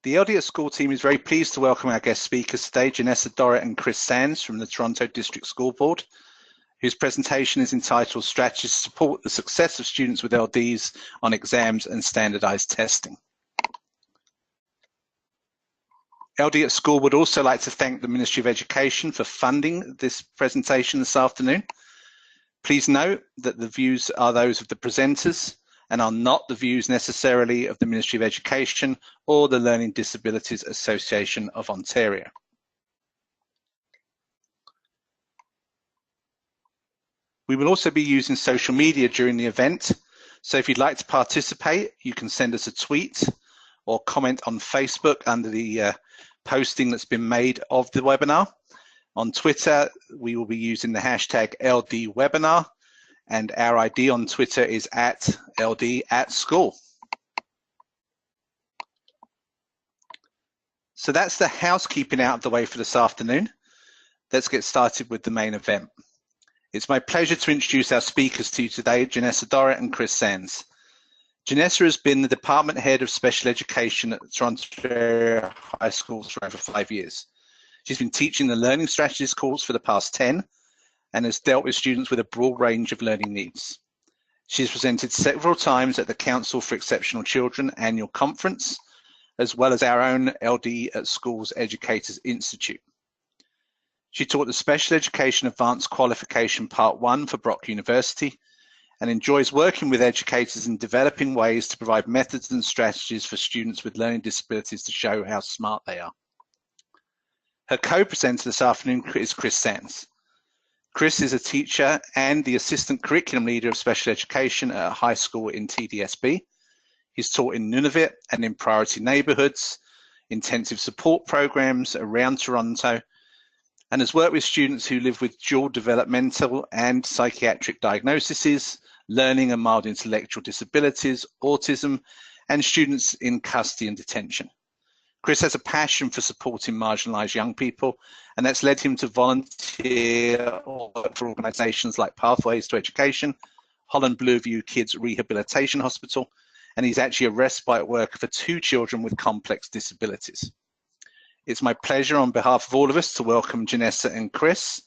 The LD at School team is very pleased to welcome our guest speakers today, Janessa Dorrit and Chris Sands from the Toronto District School Board, whose presentation is entitled Strategies to Support the Success of Students with LDs on Exams and Standardised Testing. LD at School would also like to thank the Ministry of Education for funding this presentation this afternoon. Please note that the views are those of the presenters and are not the views necessarily of the Ministry of Education or the Learning Disabilities Association of Ontario. We will also be using social media during the event, so if you'd like to participate, you can send us a tweet or comment on Facebook under the posting that's been made of the webinar. On Twitter, we will be using the hashtag LDWebinar, and our ID on Twitter is @LD@School. So that's the housekeeping out of the way for this afternoon. Let's get started with the main event. It's my pleasure to introduce our speakers to you today, Janessa Dorrit and Chris Sands. Janessa has been the Department Head of Special Education at the Toronto Area High Schools for over 5 years. She's been teaching the Learning Strategies course for the past 10 and has dealt with students with a broad range of learning needs. She's presented several times at the Council for Exceptional Children annual conference, as well as our own LD at Schools Educators Institute. She taught the Special Education Advanced Qualification Part 1 for Brock University and enjoys working with educators in developing ways to provide methods and strategies for students with learning disabilities to show how smart they are. Her co-presenter this afternoon is Chris Sands. Chris is a teacher and the Assistant Curriculum Leader of Special Education at a high school in TDSB. He's taught in Nunavut and in priority neighbourhoods, intensive support programs around Toronto, and has worked with students who live with dual developmental and psychiatric diagnoses, learning and mild intellectual disabilities, autism, and students in custody and detention. Chris has a passion for supporting marginalised young people, and that's led him to volunteer or work for organisations like Pathways to Education, Holland Blueview Kids Rehabilitation Hospital, and he's actually a respite worker for 2 children with complex disabilities. It's my pleasure on behalf of all of us to welcome Janessa and Chris.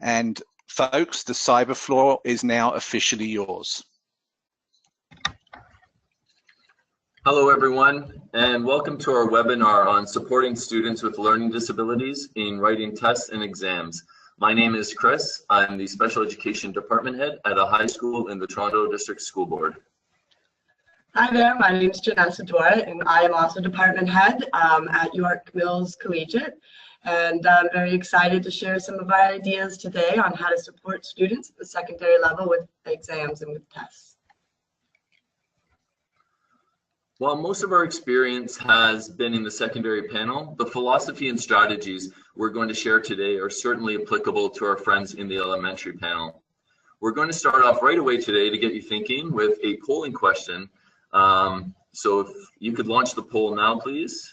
And folks, the cyber floor is now officially yours. Hello everyone, and welcome to our webinar on supporting students with learning disabilities in writing tests and exams. My name is Chris. I'm the Special Education Department Head at a high school in the Toronto District School Board. Hi there, my name is Janessa Dorrit, and I am also Department Head at York Mills Collegiate. And I'm very excited to share some of our ideas today on how to support students at the secondary level with exams and with tests. While most of our experience has been in the secondary panel, the philosophy and strategies we're going to share today are certainly applicable to our friends in the elementary panel. We're going to start off right away today to get you thinking with a polling question. So if you could launch the poll now, please.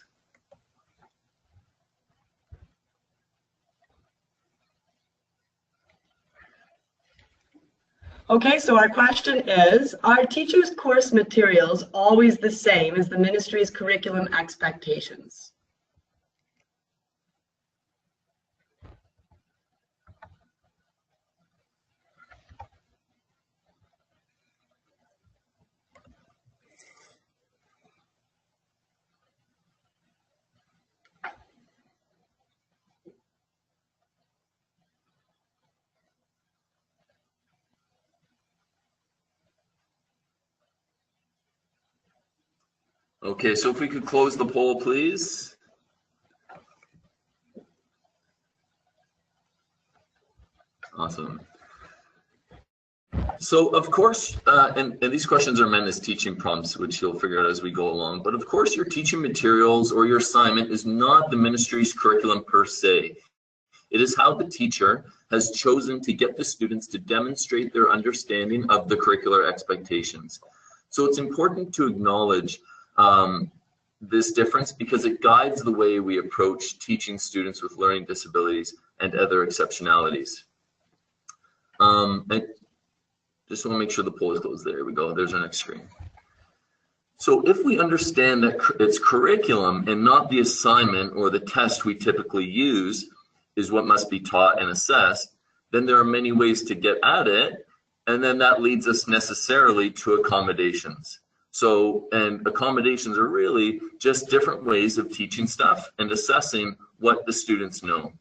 Okay, so our question is, are teachers' course materials always the same as the ministry's curriculum expectations? Okay, so if we could close the poll, please. Awesome. So of course, and these questions are meant as teaching prompts, which you'll figure out as we go along. But of course, your teaching materials or your assignment is not the ministry's curriculum per se. It is how the teacher has chosen to get the students to demonstrate their understanding of the curricular expectations. So it's important to acknowledge this difference because it guides the way we approach teaching students with learning disabilities and other exceptionalities. I just want to make sure the poll is closed. There we go. There's our next screen. So if we understand that it's curriculum and not the assignment or the test we typically use is what must be taught and assessed, then there are many ways to get at it, and then that leads us necessarily to accommodations. So, and accommodations are really just different ways of teaching stuff and assessing what the students know.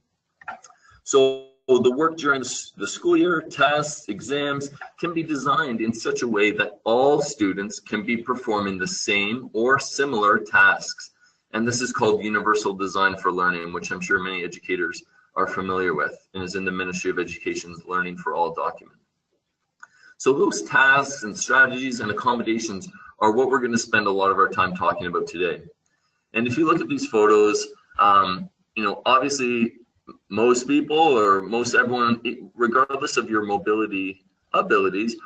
So the work during the school year, tests, exams, can be designed in such a way that all students can be performing the same or similar tasks. And this is called universal design for learning, which I'm sure many educators are familiar with and is in the Ministry of Education's Learning for All document. So those tasks and strategies and accommodations are what we're going to spend a lot of our time talking about today. And if you look at these photos, you know, obviously most people or most everyone, regardless of your mobility abilities,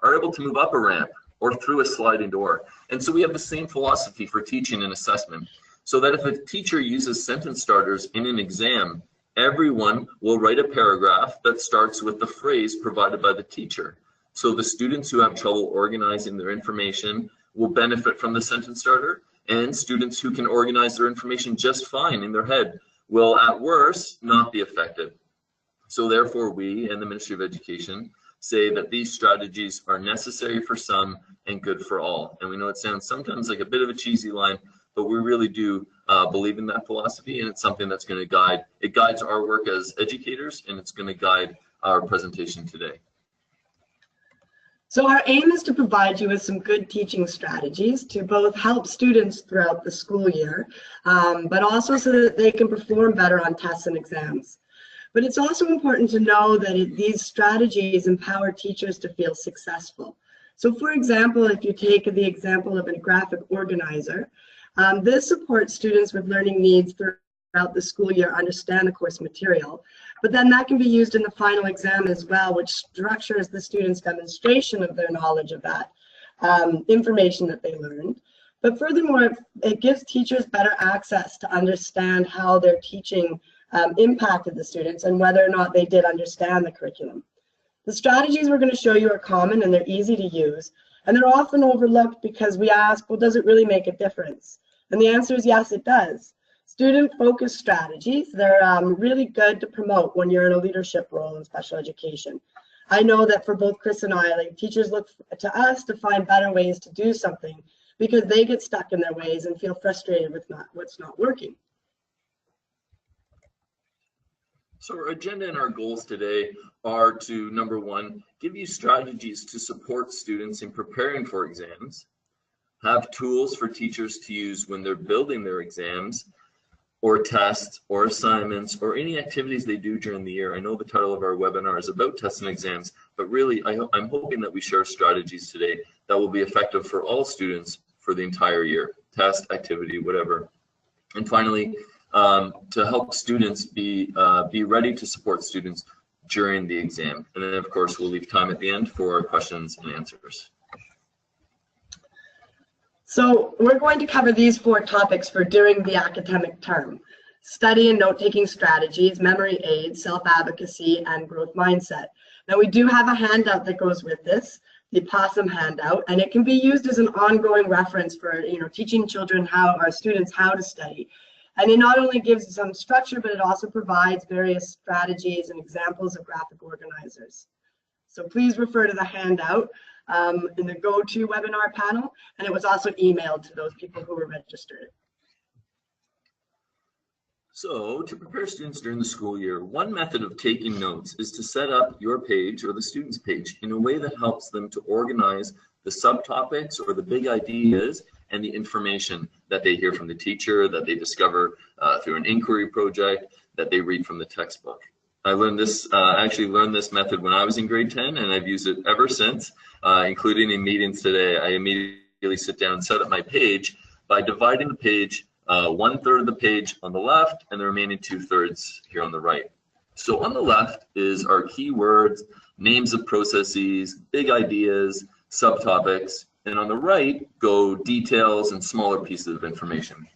are able to move up a ramp or through a sliding door. And so we have the same philosophy for teaching and assessment, so that if a teacher uses sentence starters in an exam, everyone will write a paragraph that starts with the phrase provided by the teacher. So the students who have trouble organizing their information will benefit from the sentence starter, and students who can organize their information just fine in their head will, at worst, not be affected. So therefore, we and the Ministry of Education say that these strategies are necessary for some and good for all. And we know it sounds sometimes like a bit of a cheesy line, but we really do believe in that philosophy, and it's something that's going to guides our work as educators, and it's going to guide our presentation today. So our aim is to provide you with some good teaching strategies to both help students throughout the school year, but also so that they can perform better on tests and exams. But it's also important to know that these strategies empower teachers to feel successful. So for example, if you take the example of a graphic organizer, this supports students with learning needs throughout the school year understand the course material, but then that can be used in the final exam as well, which structures the students' demonstration of their knowledge of that information that they learned. But furthermore, it gives teachers better access to understand how their teaching impacted the students and whether or not they did understand the curriculum. The strategies we're going to show you are common and they're easy to use, and they're often overlooked because we ask, well, does it really make a difference? And the answer is yes, it does. Student-focused strategies, they're really good to promote when you're in a leadership role in special education. I know that for both Chris and I, like, teachers look to us to find better ways to do something because they get stuck in their ways and feel frustrated with what's not working. So our agenda and our goals today are to, number one, give you strategies to support students in preparing for exams, have tools for teachers to use when they're building their exams or tests or assignments or any activities they do during the year. I know the title of our webinar is about tests and exams, but really I'm hoping that we share strategies today that will be effective for all students for the entire year, test, activity, whatever. And finally, to help students be ready to support students during the exam. And then of course, we'll leave time at the end for questions and answers. So we're going to cover these 4 topics for during the academic term: study and note-taking strategies, memory aids, self-advocacy, and growth mindset. Now we do have a handout that goes with this, the Possum handout, and it can be used as an ongoing reference for teaching children our students how to study. And it not only gives some structure, but it also provides various strategies and examples of graphic organizers. So please refer to the handout in the go-to webinar panel, and it was also emailed to those people who were registered. So to prepare students during the school year, one method of taking notes is to set up your page or the student's page in a way that helps them to organize the subtopics or the big ideas and the information that they hear from the teacher, that they discover through an inquiry project, that they read from the textbook. I learned this, actually learned this method when I was in grade 10, and I've used it ever since, including in meetings today. I immediately sit down and set up my page by dividing the page, 1/3 of the page on the left and the remaining 2/3 here on the right. So on the left is our keywords, names of processes, big ideas, subtopics, and on the right go details and smaller pieces of information.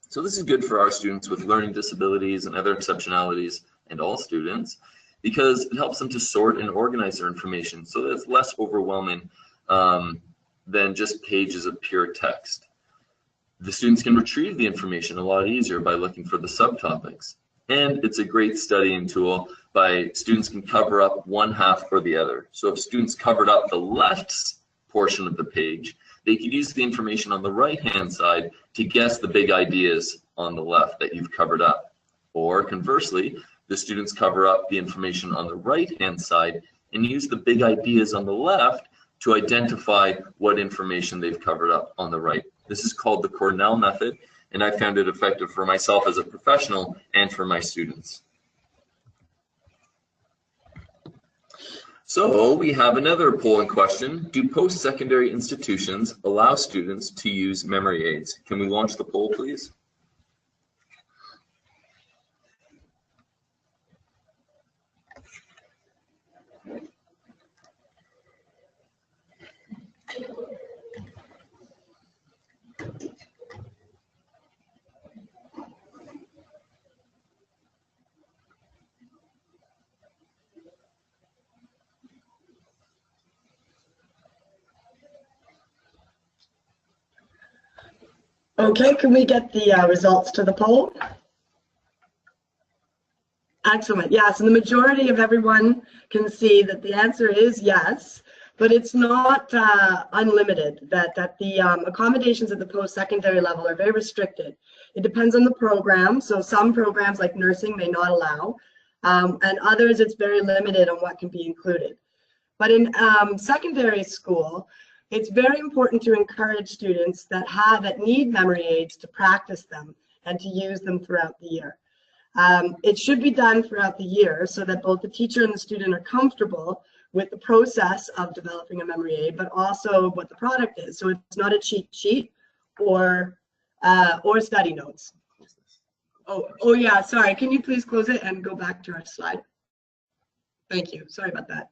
So this is good for our students with learning disabilities and other exceptionalities, and all students, because it helps them to sort and organize their information so that it's less overwhelming than just pages of pure text. The students can retrieve the information a lot easier by looking for the subtopics. And it's a great studying tool by students can cover up one half or the other. So if students covered up the left portion of the page, they could use the information on the right-hand side to guess the big ideas on the left that you've covered up. Or conversely, the students cover up the information on the right-hand side and use the big ideas on the left to identify what information they've covered up on the right. This is called the Cornell method, and I found it effective for myself as a professional and for my students. So we have another polling question. Do post-secondary institutions allow students to use memory aids? Can we launch the poll, please? Okay, can we get the results to the poll? Excellent. Yes, and the majority of everyone can see that the answer is yes, but it's not unlimited, that the accommodations at the post-secondary level are very restricted. It depends on the program, so some programs like nursing may not allow, and others it's very limited on what can be included. But in secondary school, it's very important to encourage students that need memory aids to practice them and to use them throughout the year. It should be done throughout the year so that both the teacher and the student are comfortable with the process of developing a memory aid, but also what the product is. So it's not a cheat sheet or study notes. Oh yeah, sorry. Can you please close it and go back to our slide? Thank you. Sorry about that.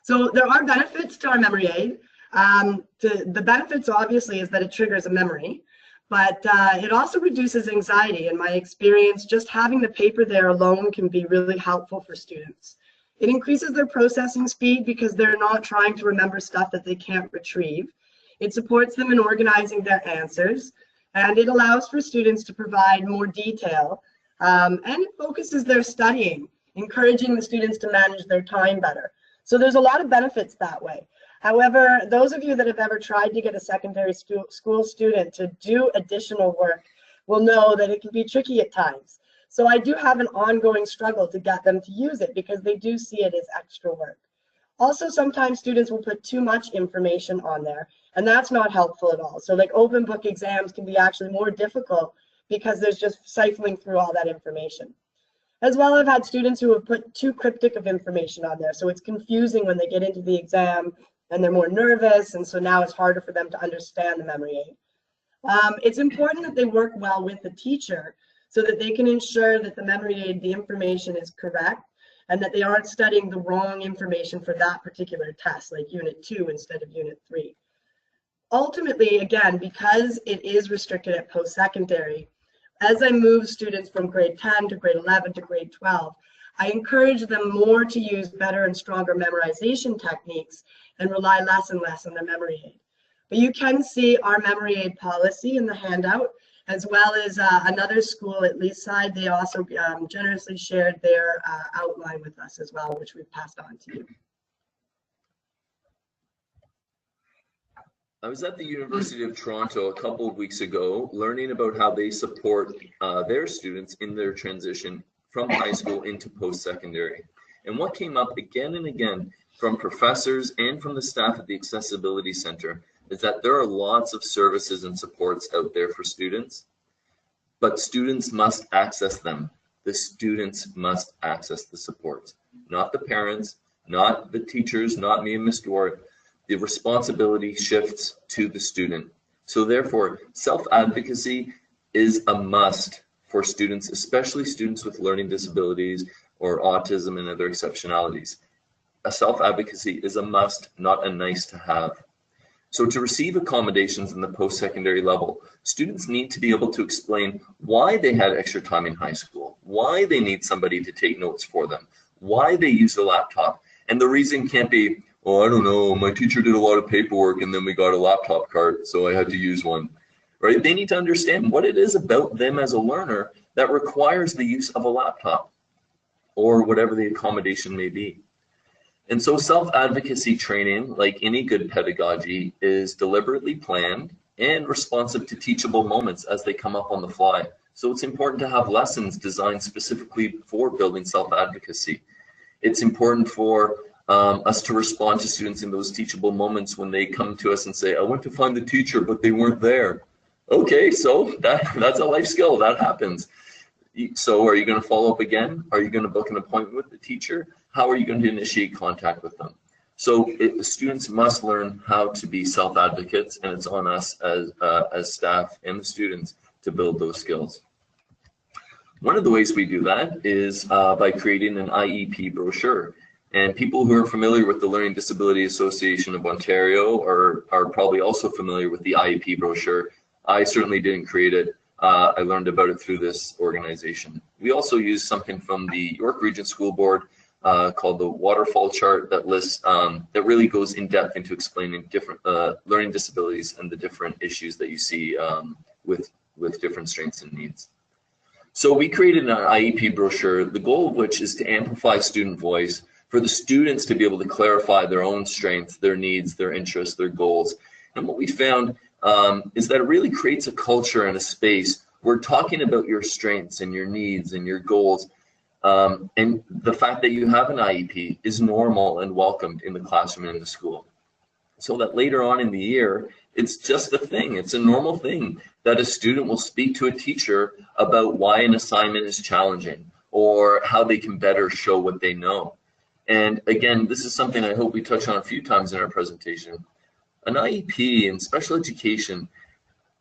So there are benefits to our memory aid. The benefits obviously is that it triggers a memory, but it also reduces anxiety. In my experience, just having the paper there alone can be really helpful for students. It increases their processing speed because they're not trying to remember stuff that they can't retrieve. It supports them in organizing their answers, and it allows for students to provide more detail, and it focuses their studying, encouraging the students to manage their time better. So there's a lot of benefits that way. However, those of you that have ever tried to get a secondary school student to do additional work will know that it can be tricky at times. So I do have an ongoing struggle to get them to use it because they do see it as extra work. Also, sometimes students will put too much information on there, and that's not helpful at all. So like open book exams can be actually more difficult because there's just siphoning through all that information. As well, I've had students who have put too cryptic of information on there, so it's confusing when they get into the exam and they're more nervous, and so now it's harder for them to understand the memory aid. It's important that they work well with the teacher so that they can ensure that the memory aid, the information is correct, and that they aren't studying the wrong information for that particular test, like Unit 2 instead of Unit 3. Ultimately, again, because it is restricted at post-secondary, as I move students from grade 10 to grade 11 to grade 12, I encourage them more to use better and stronger memorization techniques and rely less and less on their memory aid. But you can see our memory aid policy in the handout, as well as another school at Leaside. They also generously shared their outline with us as well, which we've passed on to you. I was at the University of Toronto a couple of weeks ago, learning about how they support their students in their transition from high school into post-secondary. And what came up again and again from professors and from the staff at the Accessibility Center is that there are lots of services and supports out there for students, but students must access them. The students must access the supports, not the parents, not the teachers, not me and Ms. Dwart. The responsibility shifts to the student. So therefore, self-advocacy is a must for students, especially students with learning disabilities or autism and other exceptionalities. A self-advocacy is a must, not a nice to have. So to receive accommodations in the post-secondary level, students need to be able to explain why they had extra time in high school, why they need somebody to take notes for them, why they use a laptop. And the reason can't be, oh, I don't know, my teacher did a lot of paperwork and then we got a laptop cart, so I had to use one, right? They need to understand what it is about them as a learner that requires the use of a laptop or whatever the accommodation may be. And so self-advocacy training, like any good pedagogy, is deliberately planned and responsive to teachable moments as they come up on the fly. So it's important to have lessons designed specifically for building self-advocacy. It's important for us to respond to students in those teachable moments when they come to us and say, I went to find the teacher, but they weren't there. Okay, so that's a life skill, that happens. So are you going to follow up again? Are you going to book an appointment with the teacher? How are you going to initiate contact with them? So the students must learn how to be self-advocates, and it's on us as staff and the students to build those skills. One of the ways we do that is by creating an IEP brochure. And people who are familiar with the Learning Disability Association of Ontario are probably also familiar with the IEP brochure. I certainly didn't create it. I learned about it through this organization. We also use something from the York Region School Board called the waterfall chart that lists, that really goes in depth into explaining different learning disabilities and the different issues that you see with different strengths and needs. So we created an IEP brochure, the goal of which is to amplify student voice for the students to be able to clarify their own strengths, their needs, their interests, their goals. And what we found is that it really creates a culture and a space where talking about your strengths and your needs and your goals and the fact that you have an IEP is normal and welcomed in the classroom and in the school. So that later on in the year, it's just a thing. It's a normal thing that a student will speak to a teacher about why an assignment is challenging or how they can better show what they know. And again, this is something I hope we touch on a few times in our presentation. An IEP in special education,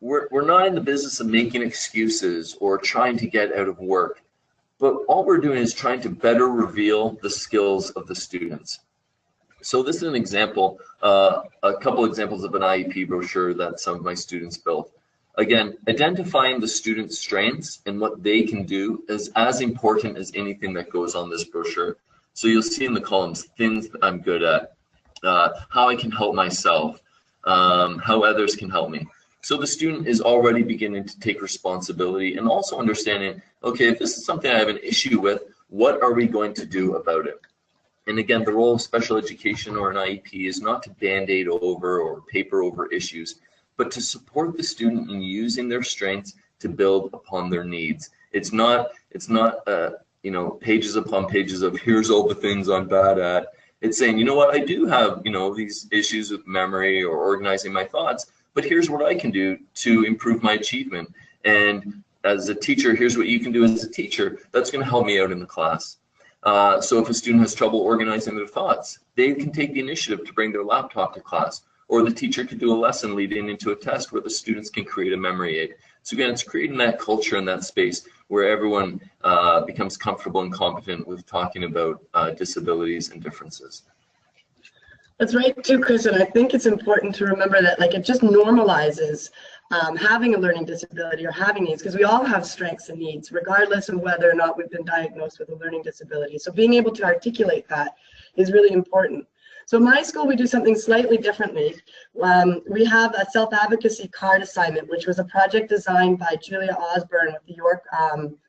we're not in the business of making excuses or trying to get out of work, but all we're doing is trying to better reveal the skills of the students. So this is an example, a couple examples of an IEP brochure that some of my students built. Again, identifying the students' strengths and what they can do is as important as anything that goes on this brochure. So you'll see in the columns, things that I'm good at, how I can help myself, how others can help me. So the student is already beginning to take responsibility and also understanding, okay, if this is something I have an issue with, what are we going to do about it? And again, the role of special education or an IEP is not to band-aid over or paper over issues, but to support the student in using their strengths to build upon their needs. It's not you know, pages upon pages of here's all the things I'm bad at. It's saying, you know what, I do have, you know, these issues with memory or organizing my thoughts, but here's what I can do to improve my achievement. And as a teacher, here's what you can do as a teacher that's going to help me out in the class. So if a student has trouble organizing their thoughts, they can take the initiative to bring their laptop to class, or the teacher could do a lesson leading into a test where the students can create a memory aid. So again, it's creating that culture and that space where everyone becomes comfortable and competent with talking about disabilities and differences. That's right too, Chris, and I think it's important to remember that like it just normalizes having a learning disability or having needs, because we all have strengths and needs regardless of whether or not we've been diagnosed with a learning disability. So being able to articulate that is really important. So in my school, we do something slightly differently. We have a self-advocacy card assignment, which was a project designed by Julia Osborne with the York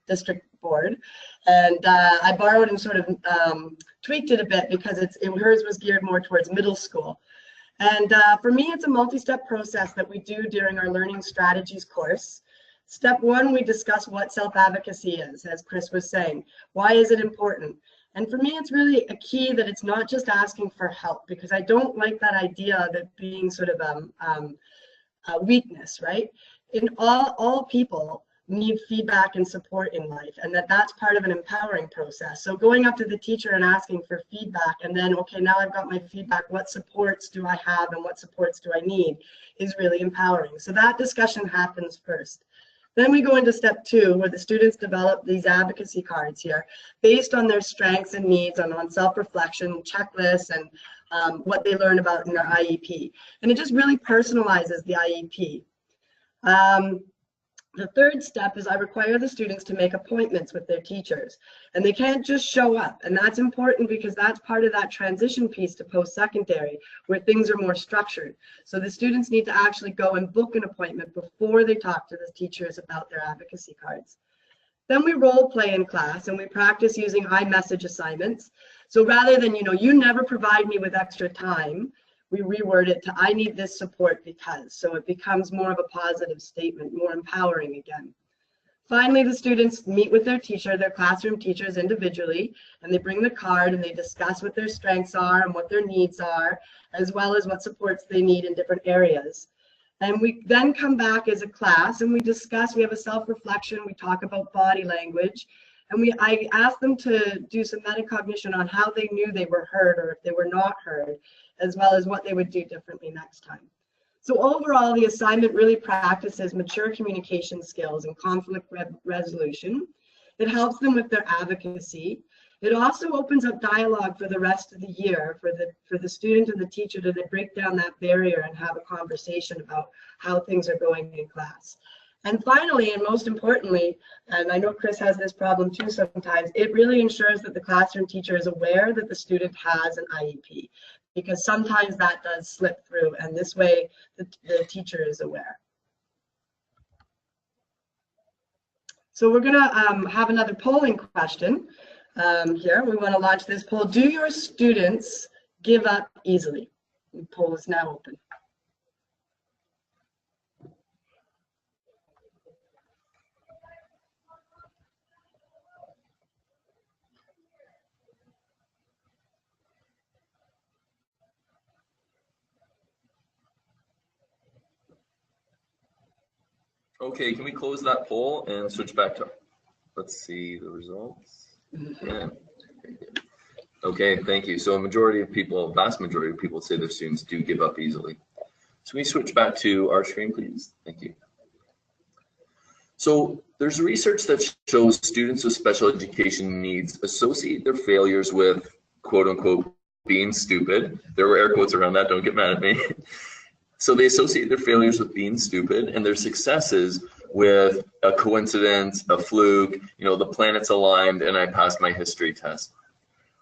District Board. And I borrowed and sort of tweaked it a bit because hers was geared more towards middle school. And for me, it's a multi-step process that we do during our Learning Strategies course. Step one, we discuss what self-advocacy is, as Chris was saying. Why is it important? And for me, it's really a key that it's not just asking for help, because I don't like that idea of it being sort of a weakness, right? In all people need feedback and support in life, and that's part of an empowering process. So going up to the teacher and asking for feedback, and then, okay, now I've got my feedback, what supports do I have and what supports do I need, is really empowering. So that discussion happens first. Then we go into step two, where the students develop these advocacy cards here based on their strengths and needs on self-reflection, checklists, and what they learn about in their IEP. And it just really personalizes the IEP. The third step is I require the students to make appointments with their teachers, and they can't just show up. And that's important because that's part of that transition piece to post-secondary where things are more structured. So the students need to actually go and book an appointment before they talk to the teachers about their advocacy cards. Then we role play in class and we practice using iMessage assignments. So rather than, you never provide me with extra time, we reword it to I need this support because. So it becomes more of a positive statement, more empowering again. Finally, the students meet with their teacher, their classroom teachers individually, and they bring the card and they discuss what their strengths are and what their needs are, as well as what supports they need in different areas. And we then come back as a class and we discuss, we have a self-reflection, we talk about body language, and I ask them to do some metacognition on how they knew they were heard or if they were not heard, as well as what they would do differently next time. So overall, the assignment really practices mature communication skills and conflict resolution. It helps them with their advocacy. It also opens up dialogue for the rest of the year for the student and the teacher to break down that barrier and have a conversation about how things are going in class. And finally, and most importantly, and I know Chris has this problem too sometimes, it really ensures that the classroom teacher is aware that the student has an IEP, because sometimes that does slip through, and this way the teacher is aware. So we're going to have another polling question here. We want to launch this poll. Do your students give up easily? The poll is now open. Okay, can we close that poll and switch back to, let's see the results. Yeah. Okay, thank you. So a majority of people, vast majority of people say their students do give up easily. So can we switch back to our screen, please? Thank you. So there's research that shows students with special education needs associate their failures with quote unquote being stupid. There were air quotes around that, don't get mad at me. So they associate their failures with being stupid and their successes with a coincidence, a fluke, the planets aligned and I passed my history test.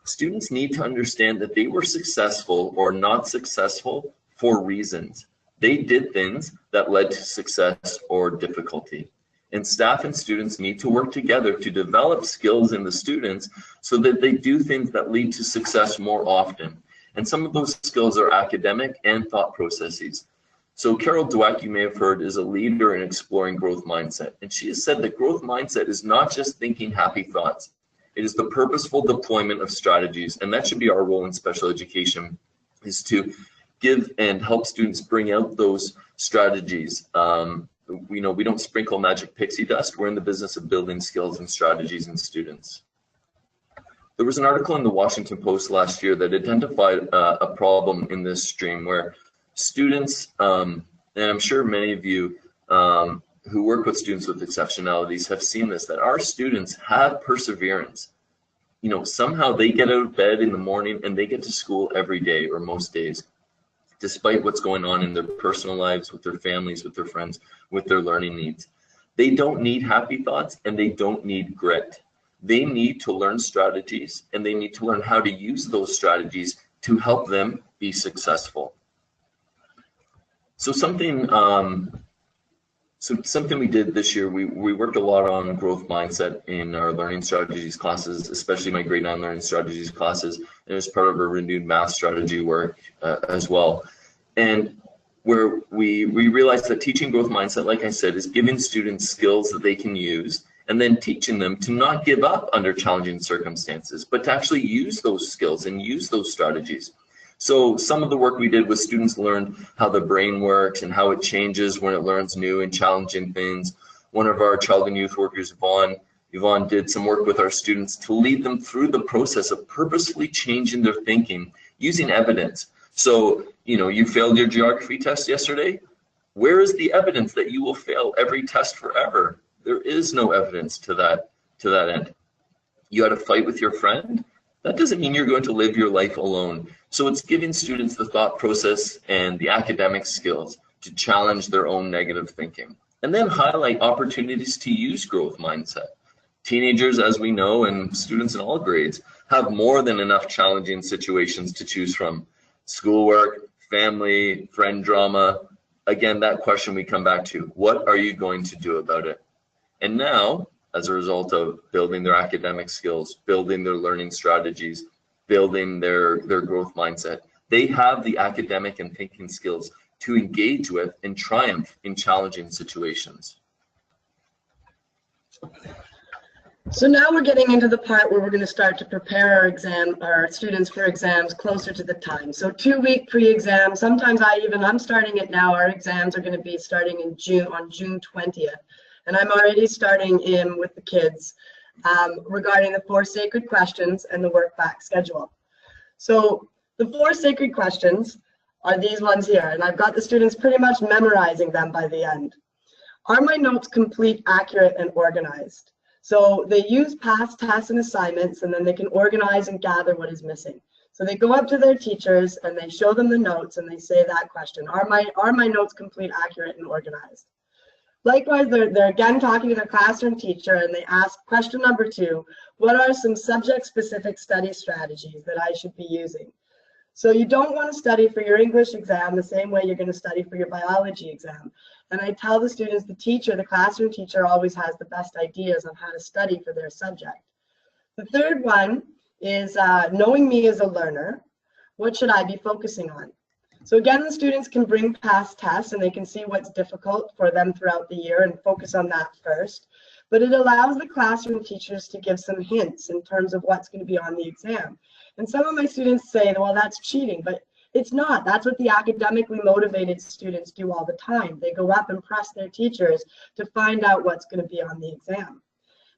Students need to understand that they were successful or not successful for reasons. They did things that led to success or difficulty. And staff and students need to work together to develop skills in the students so that they do things that lead to success more often. And some of those skills are academic and thought processes. So Carol Dweck, you may have heard, is a leader in exploring growth mindset. And she has said that growth mindset is not just thinking happy thoughts. It is the purposeful deployment of strategies. And that should be our role in special education, is to give and help students bring out those strategies. We don't sprinkle magic pixie dust. We're in the business of building skills and strategies in students. There was an article in the Washington Post last year that identified a problem in this stream where students, and I'm sure many of you who work with students with exceptionalities have seen this, that our students have perseverance. Somehow they get out of bed in the morning and they get to school every day or most days, despite what's going on in their personal lives, with their families, with their friends, with their learning needs. They don't need happy thoughts and they don't need grit. They need to learn strategies and they need to learn how to use those strategies to help them be successful. So something we did this year, we worked a lot on growth mindset in our learning strategies classes, especially my grade 9 learning strategies classes, and it was part of our renewed math strategy work as well. And where we realized that teaching growth mindset, like I said, is giving students skills that they can use and then teaching them to not give up under challenging circumstances, but to actually use those skills and use those strategies. So some of the work we did with students learned how the brain works and how it changes when it learns new and challenging things. One of our child and youth workers, Yvonne did some work with our students to lead them through the process of purposefully changing their thinking using evidence. So, you failed your geography test yesterday. Where is the evidence that you will fail every test forever? There is no evidence to that end. You had a fight with your friend. That doesn't mean you're going to live your life alone. So it's giving students the thought process and the academic skills to challenge their own negative thinking. And then highlight opportunities to use growth mindset. Teenagers, as we know, and students in all grades, have more than enough challenging situations to choose from. Schoolwork, family, friend drama. Again, that question we come back to, what are you going to do about it? And now, as a result of building their academic skills, building their learning strategies, building their growth mindset, they have the academic and thinking skills to engage with and triumph in challenging situations. So now we're getting into the part where we're going to start to prepare our students for exams closer to the time. So 2-week pre-exam, sometimes I'm starting it now. Our exams are going to be starting in on June 20th. And I'm already starting in with the kids regarding the 4 sacred questions and the workback schedule. So the 4 sacred questions are these ones here, and I've got the students pretty much memorizing them by the end. Are my notes complete, accurate, and organized? So they use past tests and assignments, and then they can organize and gather what is missing. So they go up to their teachers and they show them the notes and they say that question, are my notes complete, accurate, and organized? Likewise, they're again talking to their classroom teacher and they ask question number 2, what are some subject-specific study strategies that I should be using? So you don't want to study for your English exam the same way you're going to study for your biology exam. And I tell the students, the classroom teacher always has the best ideas on how to study for their subject. The third one is knowing me as a learner. What should I be focusing on? So again, the students can bring past tests and they can see what's difficult for them throughout the year and focus on that first. But it allows the classroom teachers to give some hints in terms of what's going to be on the exam. And some of my students say, well, that's cheating, but it's not. That's what the academically motivated students do all the time. They go up and press their teachers to find out what's going to be on the exam.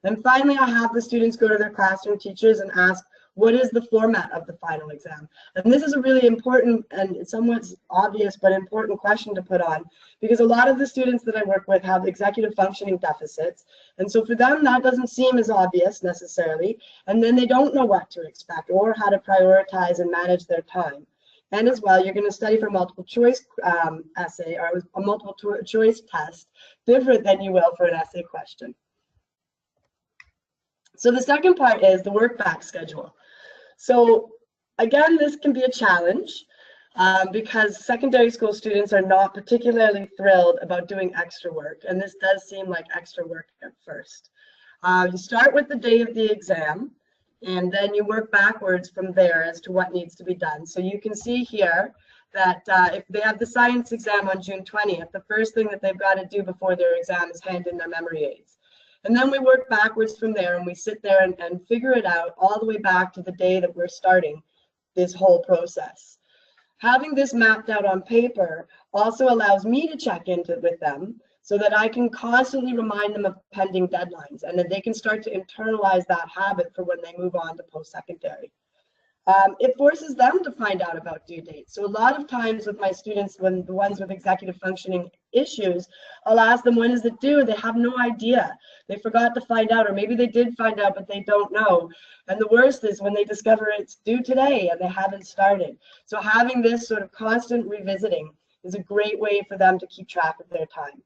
And finally, I have the students go to their classroom teachers and ask, what is the format of the final exam? And this is a really important and somewhat obvious but important question to put on, because a lot of the students that I work with have executive functioning deficits. And so for them, that doesn't seem as obvious necessarily. And then they don't know what to expect or how to prioritize and manage their time. And as well, you're going to study for multiple choice essay or a multiple choice test, different than you will for an essay question. So the second part is the workback schedule. So again, this can be a challenge because secondary school students are not particularly thrilled about doing extra work. And this does seem like extra work at first. You start with the day of the exam, and then you work backwards from there as to what needs to be done. So you can see here that if they have the science exam on June 20th, the first thing that they've got to do before their exam is hand in their memory aids. And then we work backwards from there and we sit there and figure it out all the way back to the day that we're starting this whole process. Having this mapped out on paper also allows me to check in with them so that I can constantly remind them of pending deadlines and that they can start to internalize that habit for when they move on to post-secondary. It forces them to find out about due dates. So a lot of times with my students, when the ones with executive functioning issues, I'll ask them, when is it due? They have no idea. They forgot to find out, or maybe they did find out, but they don't know. And the worst is when they discover it's due today and they haven't started. So having this sort of constant revisiting is a great way for them to keep track of their time.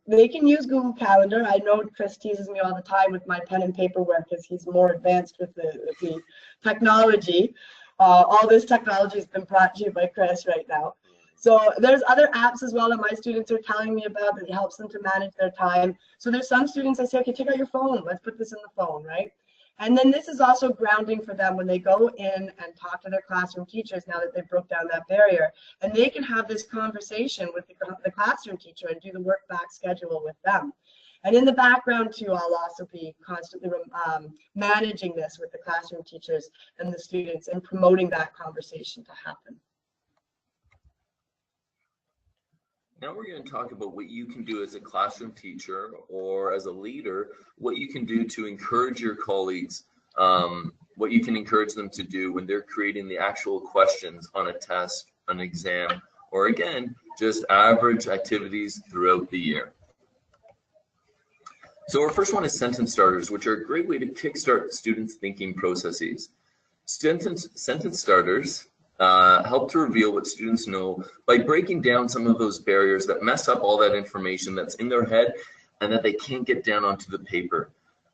They can use Google Calendar. I know Chris teases me all the time with my pen and paper work because he's more advanced with the technology. All this technology has been brought to you by Chris right now. So there's other apps as well that my students are telling me about that helps them to manage their time. So there's some students I say, okay, take out your phone. Let's put this in the phone, right? And then this is also grounding for them when they go in and talk to their classroom teachers now that they've broke down that barrier. And they can have this conversation with the classroom teacher and do the work back schedule with them. And in the background too, I'll also be constantly managing this with the classroom teachers and the students and promoting that conversation to happen. Now we're going to talk about what you can do as a classroom teacher or as a leader, what you can do to encourage your colleagues, what you can encourage them to do when they're creating the actual questions on a test, an exam, or again, just average activities throughout the year. So our first one is sentence starters, which are a great way to kickstart students' thinking processes. Sentence starters help to reveal what students know by breaking down some of those barriers that mess up all that information that's in their head and that they can't get down onto the paper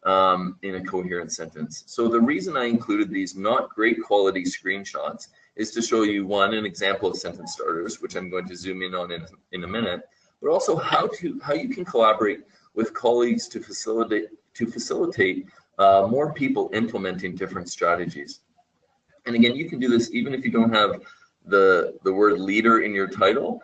in a coherent sentence. So the reason I included these not great quality screenshots is to show you, one, an example of sentence starters, which I'm going to zoom in on in a minute, but also how you can collaborate with colleagues to facilitate more people implementing different strategies. And again, you can do this even if you don't have the word leader in your title.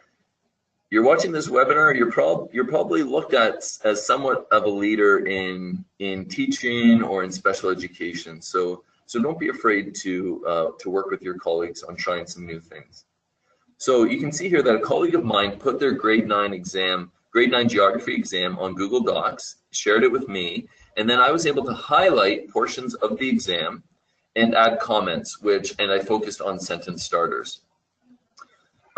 You're watching this webinar, you're probably looked at as somewhat of a leader in teaching or in special education. So don't be afraid to work with your colleagues on trying some new things. So you can see here that a colleague of mine put their grade 9 geography exam on Google Docs, shared it with me, and then I was able to highlight portions of the exam and add comments, and I focused on sentence starters.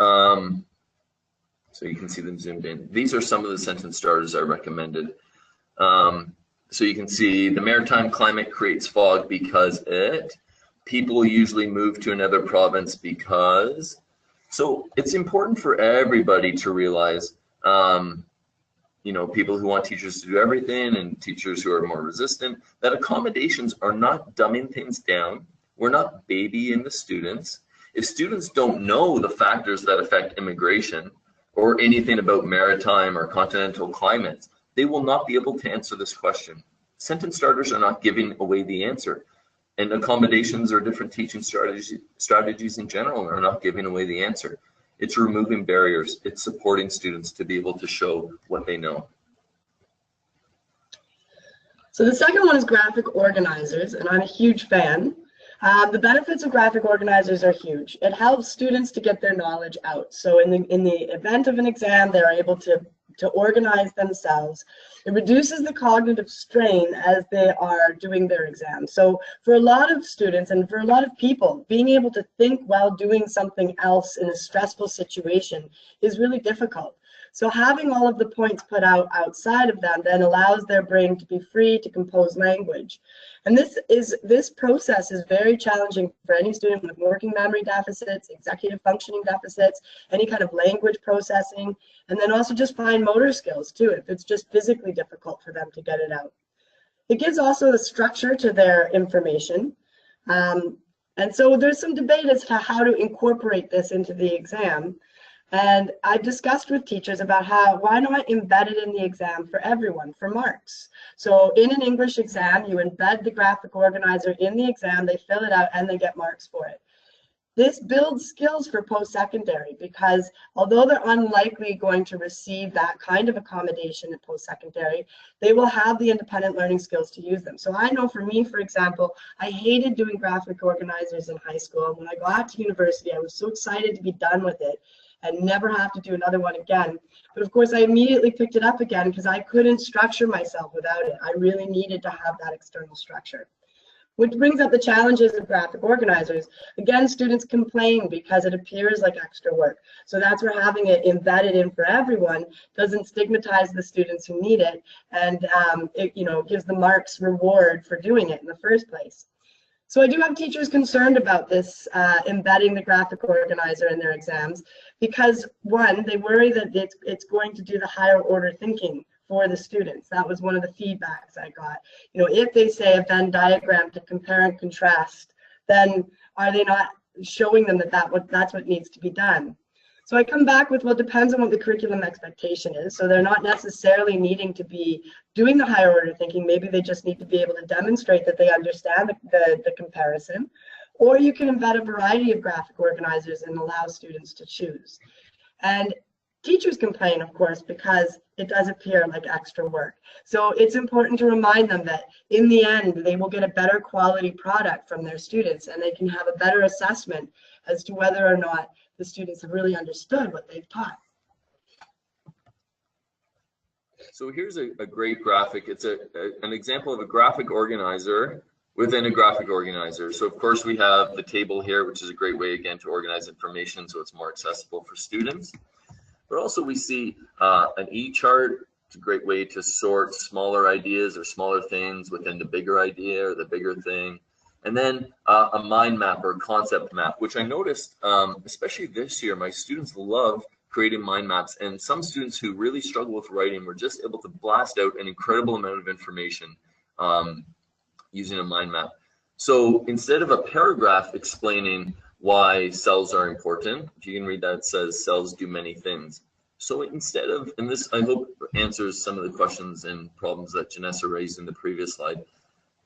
So you can see them zoomed in. These are some of the sentence starters I recommended. So you can see the maritime climate creates fog because people usually move to another province because. So it's important for everybody to realize, people who want teachers to do everything and teachers who are more resistant, that accommodations are not dumbing things down. We're not babying the students. If students don't know the factors that affect immigration or anything about maritime or continental climates, they will not be able to answer this question. Sentence starters are not giving away the answer. And accommodations or different teaching strategies in general are not giving away the answer. It's removing barriers. It's supporting students to be able to show what they know. So the second one is graphic organizers, and I'm a huge fan. The benefits of graphic organizers are huge. It helps students to get their knowledge out. So in the event of an exam, they're able to organize themselves. It reduces the cognitive strain as they are doing their exam. So for a lot of students and for a lot of people, being able to think while doing something else in a stressful situation is really difficult. So having all of the points put out outside of them then allows their brain to be free to compose language. And this process is very challenging for any student with working memory deficits, executive functioning deficits, any kind of language processing, and then also just fine motor skills too, if it's just physically difficult for them to get it out. It gives also a structure to their information. And so there's some debate as to how to incorporate this into the exam. And I've discussed with teachers about why not embed it in the exam for everyone, for marks. So in an English exam, you embed the graphic organizer in the exam, they fill it out, and they get marks for it. This builds skills for post-secondary because although they're unlikely going to receive that kind of accommodation at post-secondary, they will have the independent learning skills to use them. So I know for me, for example, I hated doing graphic organizers in high school. When I got to university, I was so excited to be done with it and never have to do another one again. But of course, I immediately picked it up again because I couldn't structure myself without it. I really needed to have that external structure. Which brings up the challenges of graphic organizers. Again, students complain because it appears like extra work. So that's where having it embedded in for everyone doesn't stigmatize the students who need it, and it gives the marks reward for doing it in the first place. So I do have teachers concerned about this embedding the graphic organizer in their exams because, one, they worry that it's going to do the higher order thinking for the students. That was one of the feedbacks I got. If they say a Venn diagram to compare and contrast, then are they not showing them that that's what needs to be done? So I come back with, well, it depends on what the curriculum expectation is. So they're not necessarily needing to be doing the higher order thinking. Maybe they just need to be able to demonstrate that they understand the comparison. Or you can embed a variety of graphic organizers and allow students to choose. And teachers complain, of course, because it does appear like extra work. So it's important to remind them that in the end, they will get a better quality product from their students, and they can have a better assessment as to whether or not the students have really understood what they've taught. So here's a great graphic. It's an example of a graphic organizer within a graphic organizer. So of course we have the table here, which is a great way again to organize information so it's more accessible for students. But also we see an E-chart. It's a great way to sort smaller ideas or smaller things within the bigger idea or the bigger thing. And then a mind map or concept map, which I noticed, especially this year, my students love creating mind maps. And some students who really struggle with writing were just able to blast out an incredible amount of information using a mind map. So instead of a paragraph explaining why cells are important, if you can read that, it says cells do many things. So instead of, and this I hope answers some of the questions and problems that Janessa raised in the previous slide,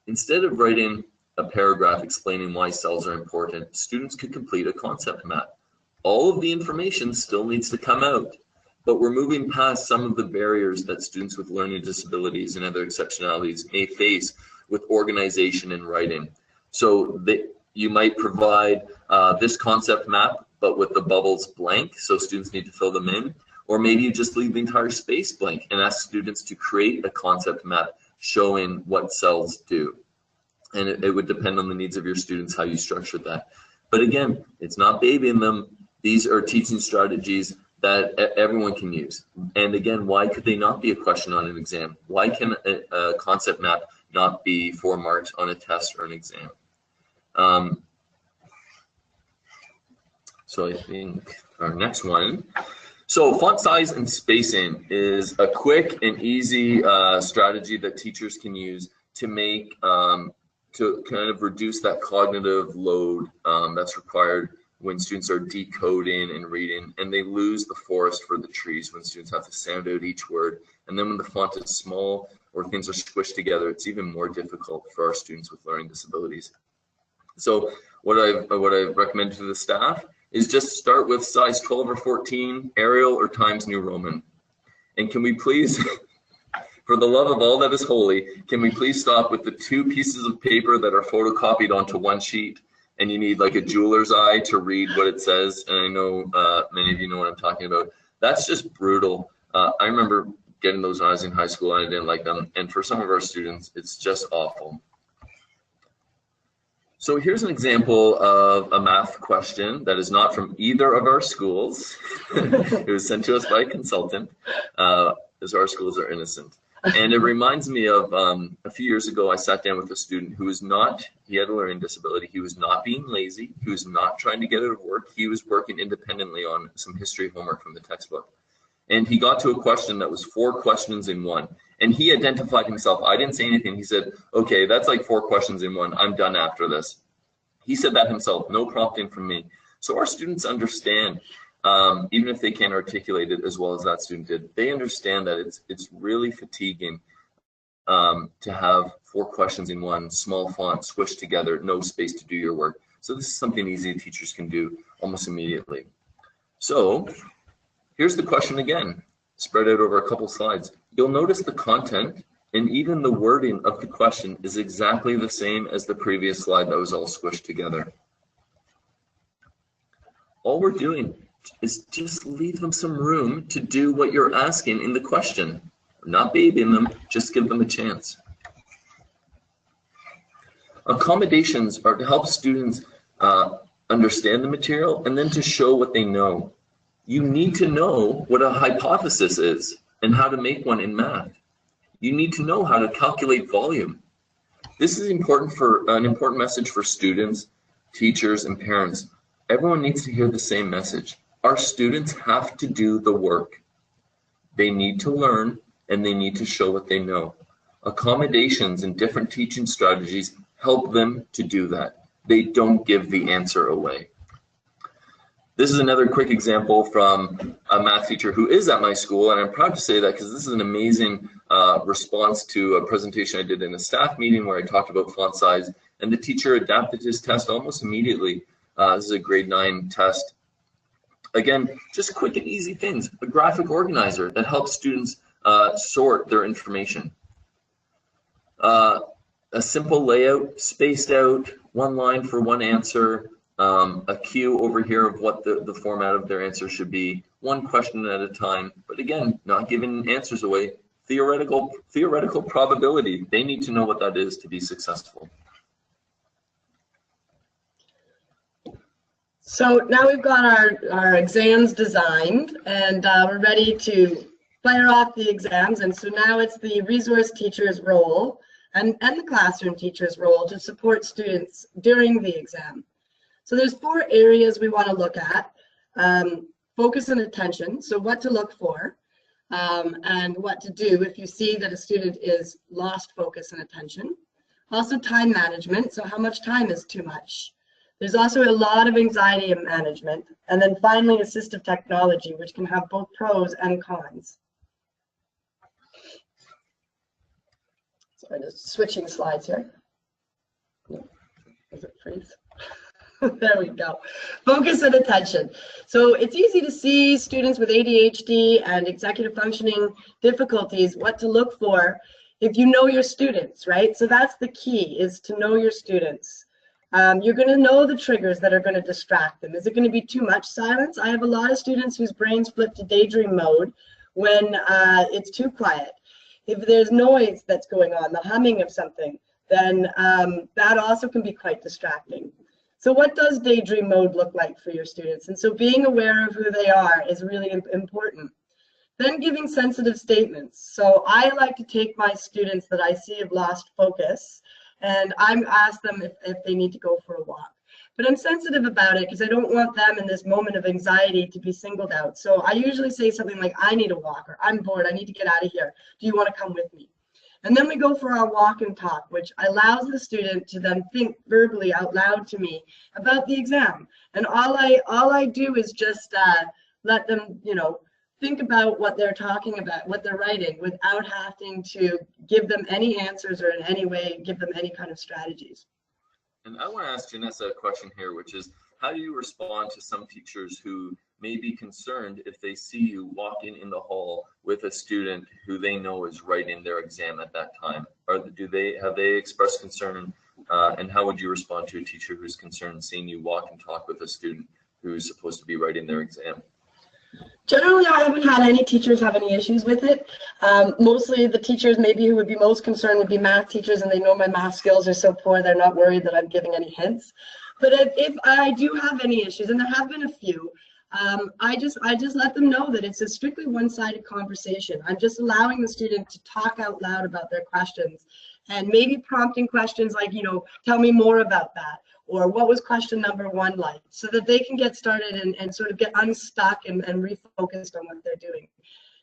instead of writing a paragraph explaining why cells are important, students could complete a concept map. All of the information still needs to come out, but we're moving past some of the barriers that students with learning disabilities and other exceptionalities may face with organization and writing. So you might provide this concept map, but with the bubbles blank, so students need to fill them in. Or maybe you just leave the entire space blank and ask students to create a concept map showing what cells do. And it would depend on the needs of your students how you structure that. But again, it's not babying them. These are teaching strategies that everyone can use. And again, why could they not be a question on an exam? Why can a concept map not be 4 marks on a test or an exam? So I think our next one. So font size and spacing is a quick and easy strategy that teachers can use to make, to kind of reduce that cognitive load that's required when students are decoding and reading, and they lose the forest for the trees when students have to sound out each word. And then when the font is small or things are squished together, it's even more difficult for our students with learning disabilities. So what I recommend to the staff is just start with size 12 or 14, Arial or Times New Roman. And can we please, for the love of all that is holy, can we please stop with the 2 pieces of paper that are photocopied onto one sheet, and you need like a jeweler's eye to read what it says? And I know many of you know what I'm talking about. That's just brutal. I remember getting those when I was in high school and I didn't like them. And for some of our students, it's just awful. So here's an example of a math question that is not from either of our schools. It was sent to us by a consultant, as our schools are innocent. And it reminds me of a few years ago, I sat down with a student who was not, he had a learning disability. He was not being lazy. He was not trying to get out of work. He was working independently on some history homework from the textbook. And he got to a question that was 4 questions in one. And he identified himself. I didn't say anything. He said, okay, that's like 4 questions in one. I'm done after this. He said that himself, no prompting from me. So our students understand, even if they can't articulate it as well as that student did, they understand that it's really fatiguing to have 4 questions in one, small font, squished together, no space to do your work. So this is something easy teachers can do almost immediately. So here's the question again, spread out over a couple slides. You'll notice the content and even the wording of the question is exactly the same as the previous slide that was all squished together. All we're doing is just leave them some room to do what you're asking in the question. We're not babying them, just give them a chance. Accommodations are to help students understand the material and then to show what they know. You need to know what a hypothesis is and how to make one in math. You need to know how to calculate volume. This is important for an important message for students, teachers, and parents. Everyone needs to hear the same message. Our students have to do the work. They need to learn and they need to show what they know. Accommodations and different teaching strategies help them to do that. They don't give the answer away. This is another quick example from a math teacher who is at my school, and I'm proud to say that because this is an amazing response to a presentation I did in a staff meeting where I talked about font size, and the teacher adapted his test almost immediately. This is a grade 9 test. Again, just quick and easy things. A graphic organizer that helps students sort their information. A simple layout, spaced out, 1 line for 1 answer. A cue over here of what the format of their answer should be, 1 question at a time, but again, not giving answers away. Theoretical probability, they need to know what that is to be successful. So now we've got our exams designed, and we're ready to fire off the exams, and so now it's the resource teacher's role and the classroom teacher's role to support students during the exam. So there's 4 areas we want to look at. Focus and attention, so what to look for, and what to do if you see that a student is lost focus and attention. Also time management, so how much time is too much. There's also a lot of anxiety management. And then finally, assistive technology, which can have both pros and cons. Sorry, just switching slides here. Does it freeze? There we go. Focus and attention. So it's easy to see students with ADHD and executive functioning difficulties, what to look for if you know your students, right? So that's the key, is to know your students. You're going to know the triggers that are going to distract them. Is it going to be too much silence? I have a lot of students whose brains flip to daydream mode when it's too quiet. If there's noise that's going on, the humming of something, then that also can be quite distracting. So what does daydream mode look like for your students? And so being aware of who they are is really important. Then giving sensitive statements. So I like to take my students that I see have lost focus, and I ask them if they need to go for a walk. But I'm sensitive about it because I don't want them in this moment of anxiety to be singled out. So I usually say something like, I need a walk, or I'm bored, I need to get out of here. Do you want to come with me? And then we go for our walk and talk, which allows the student to then think verbally out loud to me about the exam. And all I do is just let them, think about what they're talking about, what they're writing, without having to give them any answers or in any way give them any kind of strategies. And I want to ask Janessa a question here, which is, how do you respond to some teachers who may be concerned if they see you walking in the hall with a student who they know is writing their exam at that time? Or have they expressed concern, and how would you respond to a teacher who's concerned seeing you walk and talk with a student who's supposed to be writing their exam? Generally, I haven't had any teachers have any issues with it. Mostly the teachers maybe who would be most concerned would be math teachers, and they know my math skills are so poor they're not worried that I'm giving any hints. But if I do have any issues, and there have been a few, I just let them know that it's a strictly one-sided conversation. I'm just allowing the student to talk out loud about their questions, and maybe prompting questions like, tell me more about that, or what was question number 1 like, so that they can get started and sort of get unstuck and refocused on what they're doing.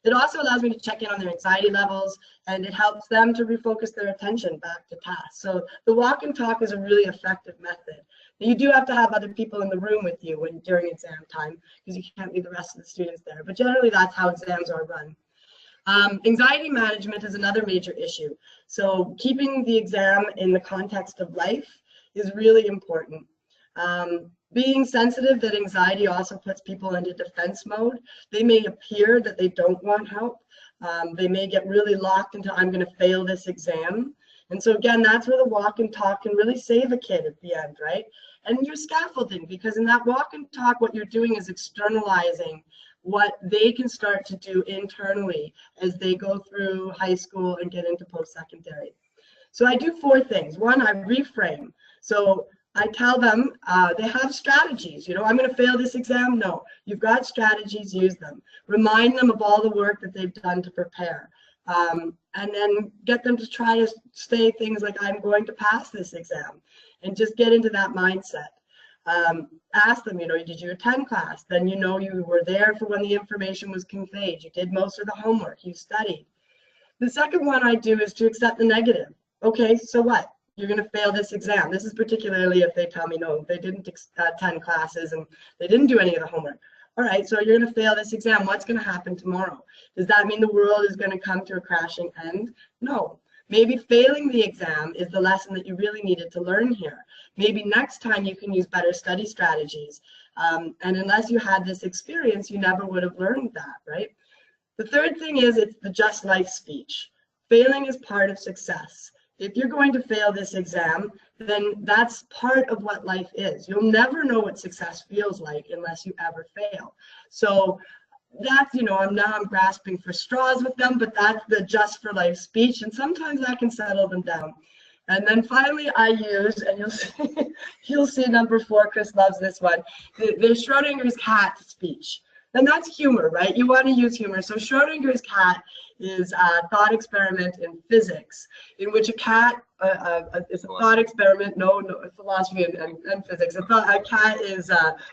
It also allows me to check in on their anxiety levels, and it helps them to refocus their attention back to task. So the walk and talk is a really effective method. You do have to have other people in the room with you during exam time, because you can't leave the rest of the students there. But generally, that's how exams are run. Anxiety management is another major issue. So keeping the exam in the context of life is really important. Being sensitive that anxiety also puts people into defense mode. They may appear that they don't want help. They may get really locked into, I'm going to fail this exam. And so again, that's where the walk and talk can really save a kid at the end, right? And you're scaffolding, because in that walk and talk, what you're doing is externalizing what they can start to do internally as they go through high school and get into post-secondary. So I do 4 things. 1, I reframe. So I tell them they have strategies. I'm going to fail this exam. No, you've got strategies, use them. Remind them of all the work that they've done to prepare. And then get them to try to say things like, I'm going to pass this exam, and just get into that mindset. Ask them, did you attend class? Then you were there for when the information was conveyed. You did most of the homework. You studied. The second one I do is to accept the negative. Okay, so what? You're going to fail this exam. This is particularly if they tell me, no, they didn't attend classes and they didn't do any of the homework. All right, so you're going to fail this exam. What's going to happen tomorrow? Does that mean the world is going to come to a crashing end? No. Maybe failing the exam is the lesson that you really needed to learn here. Maybe next time you can use better study strategies. And unless you had this experience, you never would have learned that, right? The third thing is, it's the just life speech. Failing is part of success. If you're going to fail this exam, then that's part of what life is. You'll never know what success feels like unless you ever fail. So that's, I'm grasping for straws with them, but that's the just for life speech, and sometimes that can settle them down. And then finally I use, and you'll see number 4, Chris loves this one, the Schrodinger's cat speech. And that's humor, right? You want to use humor. So Schrodinger's cat is a thought experiment in physics, in which a cat, it's a thought experiment, no, philosophy and physics. A cat is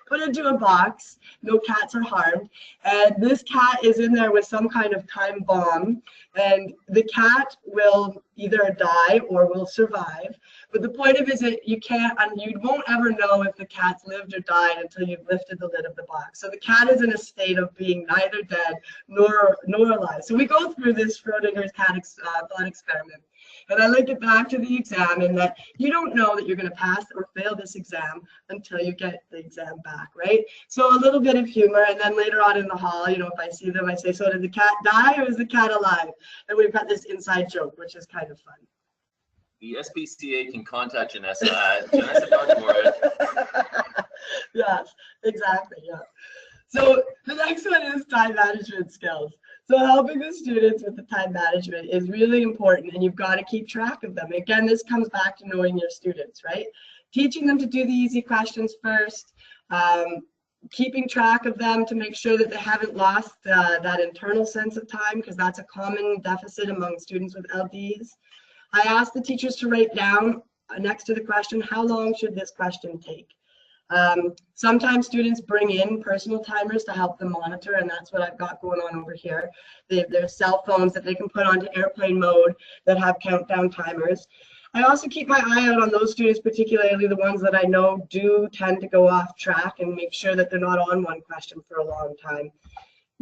put into a box, no cats are harmed, and this cat is in there with some kind of time bomb, and the cat will either die or will survive. But the point of it is that you can't, and you won't ever know if the cat's lived or died until you've lifted the lid of the box. So the cat is in a state of being neither dead nor alive. So we go through this Schrodinger's cat thought experiment. And I link it back to the exam in that you don't know that you're going to pass or fail this exam until you get the exam back, right? So a little bit of humor, and then later on in the hall, you know, if I see them, I say, so did the cat die or is the cat alive? And we've got this inside joke, which is kind of fun. The SPCA can contact Janessa at janessa.moore. Yes, exactly, yeah. So the next one is time management skills. So helping the students with the time management is really important, and you've got to keep track of them. Again, this comes back to knowing your students, right? Teaching them to do the easy questions first, keeping track of them to make sure that they haven't lost that internal sense of time, because that's a common deficit among students with LDs. I ask the teachers to write down next to the question, how long should this question take? Sometimes students bring in personal timers to help them monitor, and that's what I've got going on over here. There's cell phones that they can put onto airplane mode that have countdown timers. I also keep my eye out on those students, particularly the ones that I know do tend to go off track, and make sure that they're not on one question for a long time.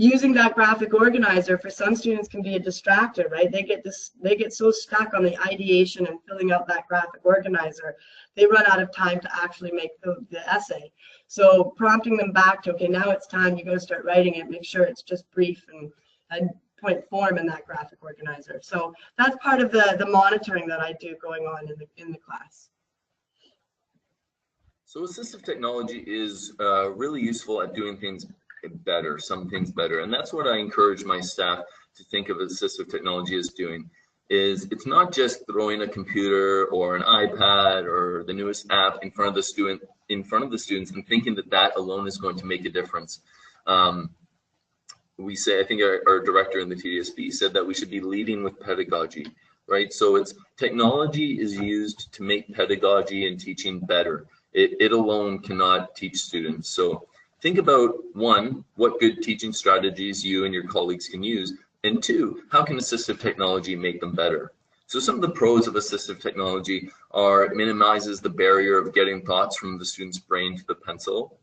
Using that graphic organizer for some students can be a distractor, right? They get so stuck on the ideation and filling out that graphic organizer, they run out of time to actually make the essay. So prompting them back to, okay, now it's time, you got to start writing it, make sure it's just brief and point form in that graphic organizer. So that's part of the monitoring that I do going on in the class. So assistive technology is really useful at doing things better, some things better, and that's what I encourage my staff to think of assistive technology as doing. Is it's not just throwing a computer or an iPad or the newest app in front of the students and thinking that that alone is going to make a difference. We say, I think our director in the TDSB said that we should be leading with pedagogy, right? So it's technology is used to make pedagogy and teaching better. It alone cannot teach students. So think about, one, what good teaching strategies you and your colleagues can use, and two, how can assistive technology make them better? So some of the pros of assistive technology are it minimizes the barrier of getting thoughts from the student's brain to the pencil.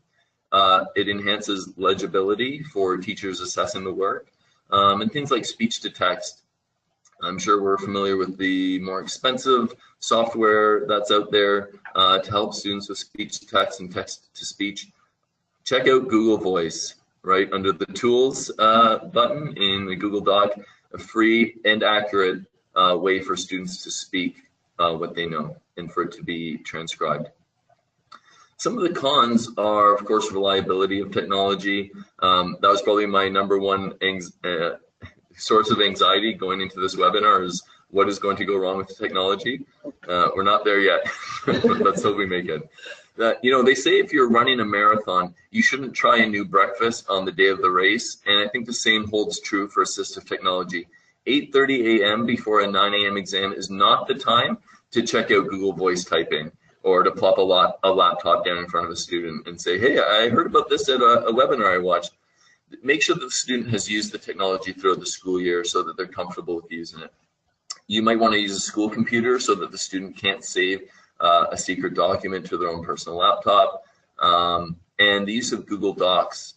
It enhances legibility for teachers assessing the work, and things like speech to text. I'm sure we're familiar with the more expensive software that's out there to help students with speech to text and text to speech. Check out Google Voice, right under the Tools button in the Google Doc, a free and accurate way for students to speak what they know and for it to be transcribed. Some of the cons are, of course, reliability of technology. That was probably my number one source of anxiety going into this webinar, is what is going to go wrong with the technology. We're not there yet. Let's hope we make it. You know, they say if you're running a marathon, you shouldn't try a new breakfast on the day of the race, and I think the same holds true for assistive technology. 8:30 a.m. before a 9 a.m. exam is not the time to check out Google Voice typing or to plop a laptop down in front of a student and say, hey, I heard about this at a webinar I watched. Make sure that the student has used the technology throughout the school year so that they're comfortable with using it. You might want to use a school computer so that the student can't save a secret document to their own personal laptop, and the use of Google Docs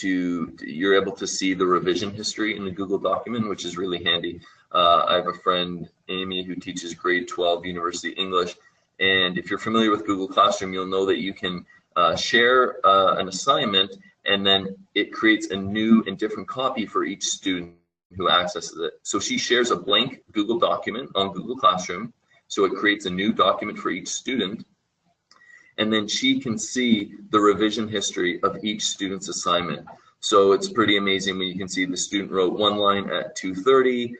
you're able to see the revision history in the Google document, which is really handy. I have a friend, Amy, who teaches grade 12 University English, and if you're familiar with Google Classroom, you'll know that you can share an assignment, and then it creates a new and different copy for each student who accesses it. So she shares a blank Google document on Google Classroom. So it creates a new document for each student, and then she can see the revision history of each student's assignment. So it's pretty amazing when you can see the student wrote one line at 2:30,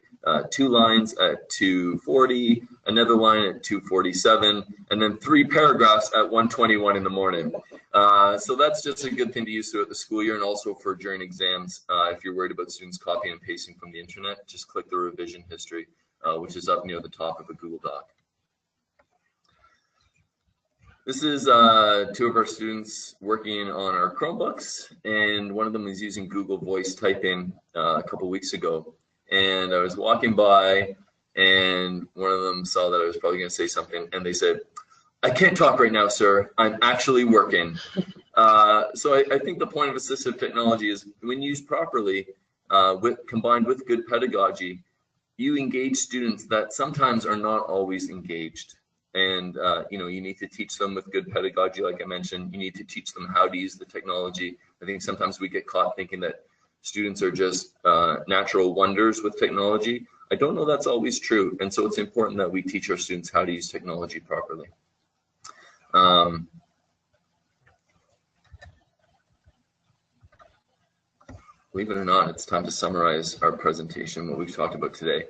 2 lines at 2:40, another line at 2:47, and then 3 paragraphs at 1:21 in the morning. So that's just a good thing to use throughout the school year, and also for during exams. If you're worried about students copying and pasting from the internet, just click the revision history, which is up near the top of a Google Doc. This is 2 of our students working on our Chromebooks, and one of them is using Google Voice typing a couple weeks ago. And I was walking by, and one of them saw that I was probably going to say something, and they said, "I can't talk right now, sir. I'm actually working." So I think the point of assistive technology is, when used properly, combined with good pedagogy, you engage students that sometimes are not always engaged. And you need to teach them with good pedagogy, like I mentioned. You need to teach them how to use the technology. I think sometimes we get caught thinking that students are just natural wonders with technology. I don't know that's always true, and so it's important that we teach our students how to use technology properly. Believe it or not, it's time to summarize our presentation, what we've talked about today.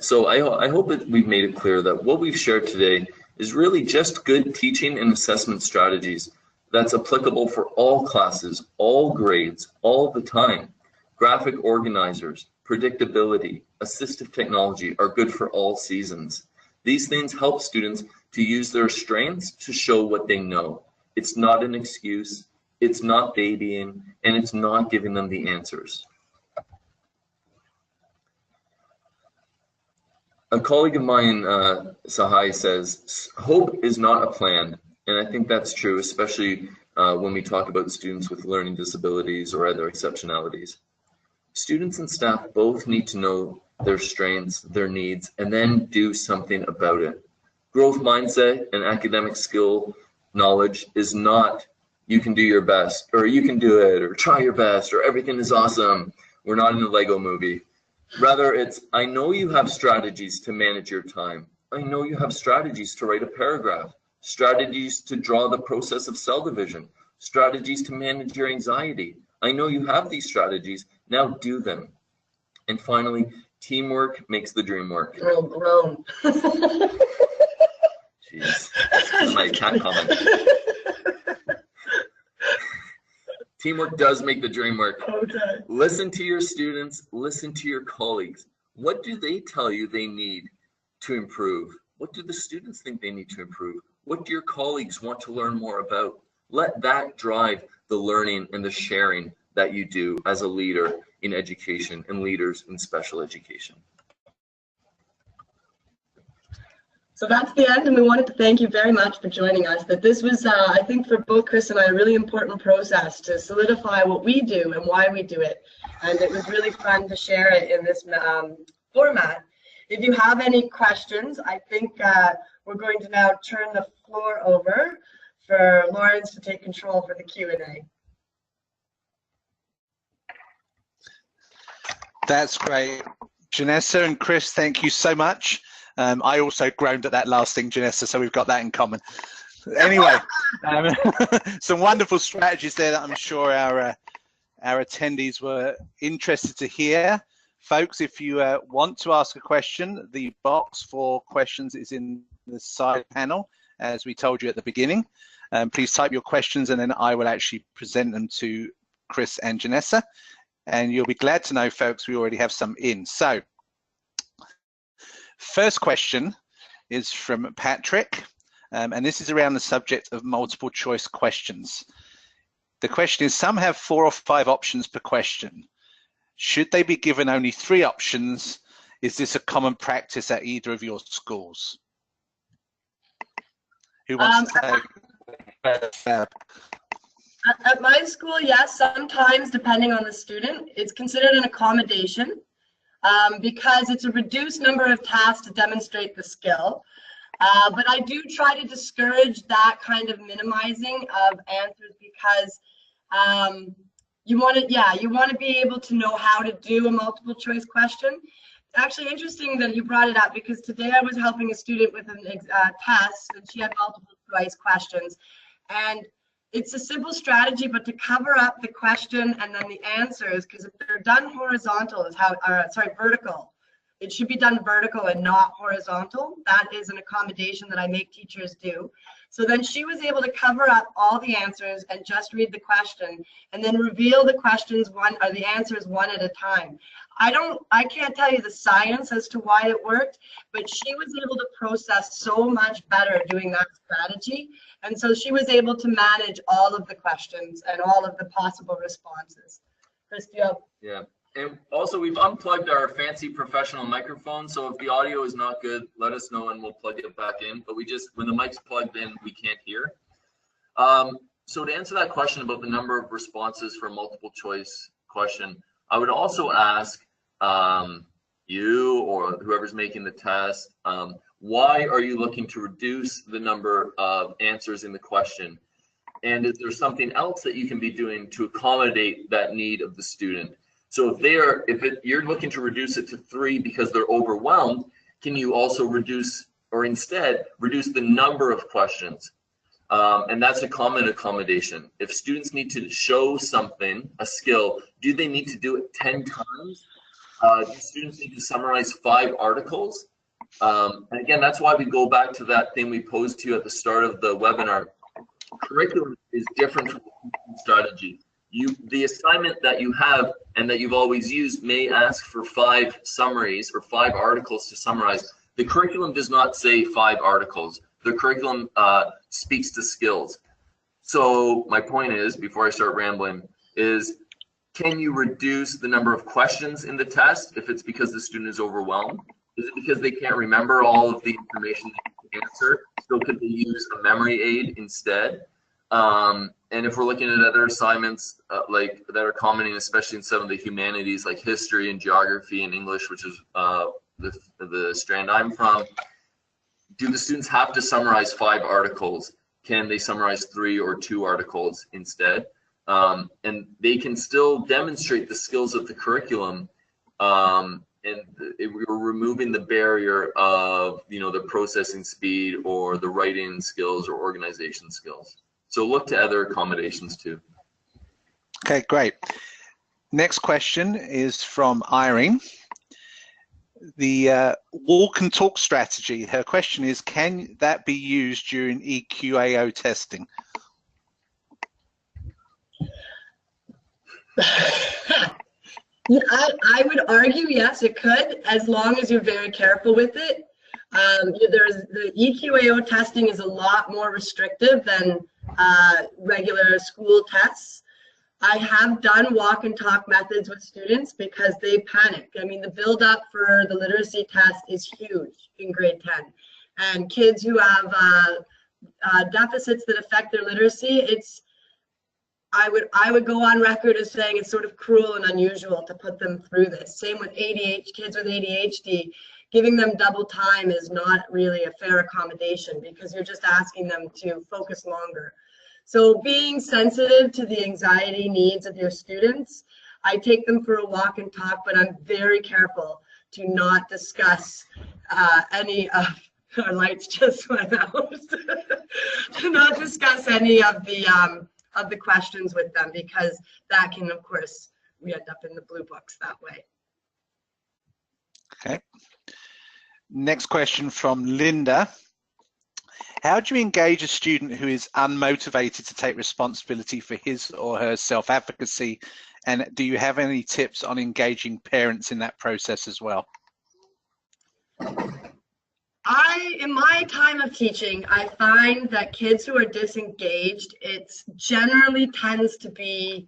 So I hope that we've made it clear that what we've shared today is really just good teaching and assessment strategies that's applicable for all classes, all grades, all the time. Graphic organizers, predictability, assistive technology are good for all seasons. These things help students to use their strengths to show what they know. It's not an excuse, it's not babying, and it's not giving them the answers. A colleague of mine, Sahai, says, "Hope is not a plan." And I think that's true, especially when we talk about students with learning disabilities or other exceptionalities. Students and staff both need to know their strengths, their needs, and then do something about it. Growth mindset and academic skill knowledge is not, "You can do your best," or "You can do it," or "Try your best," or "Everything is awesome." We're not in a Lego movie. Rather, it's, "I know you have strategies to manage your time. I know you have strategies to write a paragraph, strategies to draw the process of cell division, strategies to manage your anxiety. I know you have these strategies. Now do them." And finally, teamwork makes the dream work. Rome. Jeez, that's my cat comment. Teamwork does make the dream work. Okay. Listen to your students, listen to your colleagues. What do they tell you they need to improve? What do the students think they need to improve? What do your colleagues want to learn more about? Let that drive the learning and the sharing that you do as a leader in education and leaders in special education. So that's the end, and we wanted to thank you very much for joining us. That this was, I think, for both Chris and I, a really important process to solidify what we do and why we do it. And it was really fun to share it in this format. If you have any questions, I think we're going to now turn the floor over for Lawrence to take control for the Q&A. That's great. Janessa and Chris, thank you so much. I also groaned at that last thing, Janessa, so we've got that in common. Anyway, some wonderful strategies there that I'm sure our attendees were interested to hear. Folks, if you want to ask a question, the box for questions is in the side panel, as we told you at the beginning. Please type your questions, and then I will actually present them to Chris and Janessa. And you'll be glad to know, folks, we already have some in. So, first question is from Patrick, and this is around the subject of multiple choice questions. The question is, some have 4 or 5 options per question. Should they be given only 3 options? Is this a common practice at either of your schools? Who wants to take At my school, yes, sometimes, depending on the student, it's considered an accommodation. Because it's a reduced number of tasks to demonstrate the skill. But I do try to discourage that kind of minimizing of answers, because you want to be able to know how to do a multiple choice question. It's actually interesting that you brought it up, because today I was helping a student with a test, and she had multiple choice questions. And it's a simple strategy, but to cover up the question and then the answers, because if they're done horizontal, vertical, It should be done vertical and not horizontal. That is an accommodation that I make teachers do. So then she was able to cover up all the answers and just read the question and then reveal the questions the answers one at a time. I can't tell you the science as to why it worked, but she was able to process so much better doing that strategy. And so she was able to manage all of the questions and all of the possible responses. Chris, do you have? Yeah. And also, we've unplugged our fancy professional microphone, so if the audio is not good, let us know and we'll plug it back in. But when the mic's plugged in, we can't hear. So to answer that question about the number of responses for a multiple choice question, I would also ask you or whoever's making the test, why are you looking to reduce the number of answers in the question? And is there something else that you can be doing to accommodate that need of the student? So you're looking to reduce it to 3 because they're overwhelmed, can you also instead reduce the number of questions? And that's a common accommodation. If students need to show something, a skill, do they need to do it 10 times? Do students need to summarize 5 articles? And again, that's why we go back to that thing we posed to you at the start of the webinar. Curriculum is different from the strategy. The assignment that you have and that you've always used may ask for 5 summaries or 5 articles to summarize. The curriculum does not say 5 articles. The curriculum speaks to skills. So my point is, before I start rambling, is can you reduce the number of questions in the test if it's because the student is overwhelmed? Is it because they can't remember all of the information they need to answer? So could they use a memory aid instead? And if we're looking at other assignments like that are common, especially in some of the humanities like history and geography and English, which is the strand I'm from, do the students have to summarize 5 articles? Can they summarize 3 or 2 articles instead? And they can still demonstrate the skills of the curriculum, and we're removing the barrier of the processing speed or the writing skills or organization skills. So look to other accommodations too. Okay, great. Next question is from Irene. The walk and talk strategy. Her question is, can that be used during EQAO testing? I would argue, yes, it could, as long as you're very careful with it. The EQAO testing is a lot more restrictive than regular school tests. I have done walk and talk methods with students because they panic. I mean, the build up for the literacy test is huge in grade 10. And kids who have deficits that affect their literacy, I would go on record as saying it's sort of cruel and unusual to put them through this. Same with kids with ADHD. Giving them double time is not really a fair accommodation because you're just asking them to focus longer. So being sensitive to the anxiety needs of your students, I take them for a walk and talk, but I'm very careful to not discuss any of our lights just went out. To not discuss any of the questions with them because that can, of course, we end up in the blue books that way. Okay. Next question from Linda. How do you engage a student who is unmotivated to take responsibility for his or her self-advocacy? And do you have any tips on engaging parents in that process as well? In my time of teaching, I find that kids who are disengaged, it generally tends to be,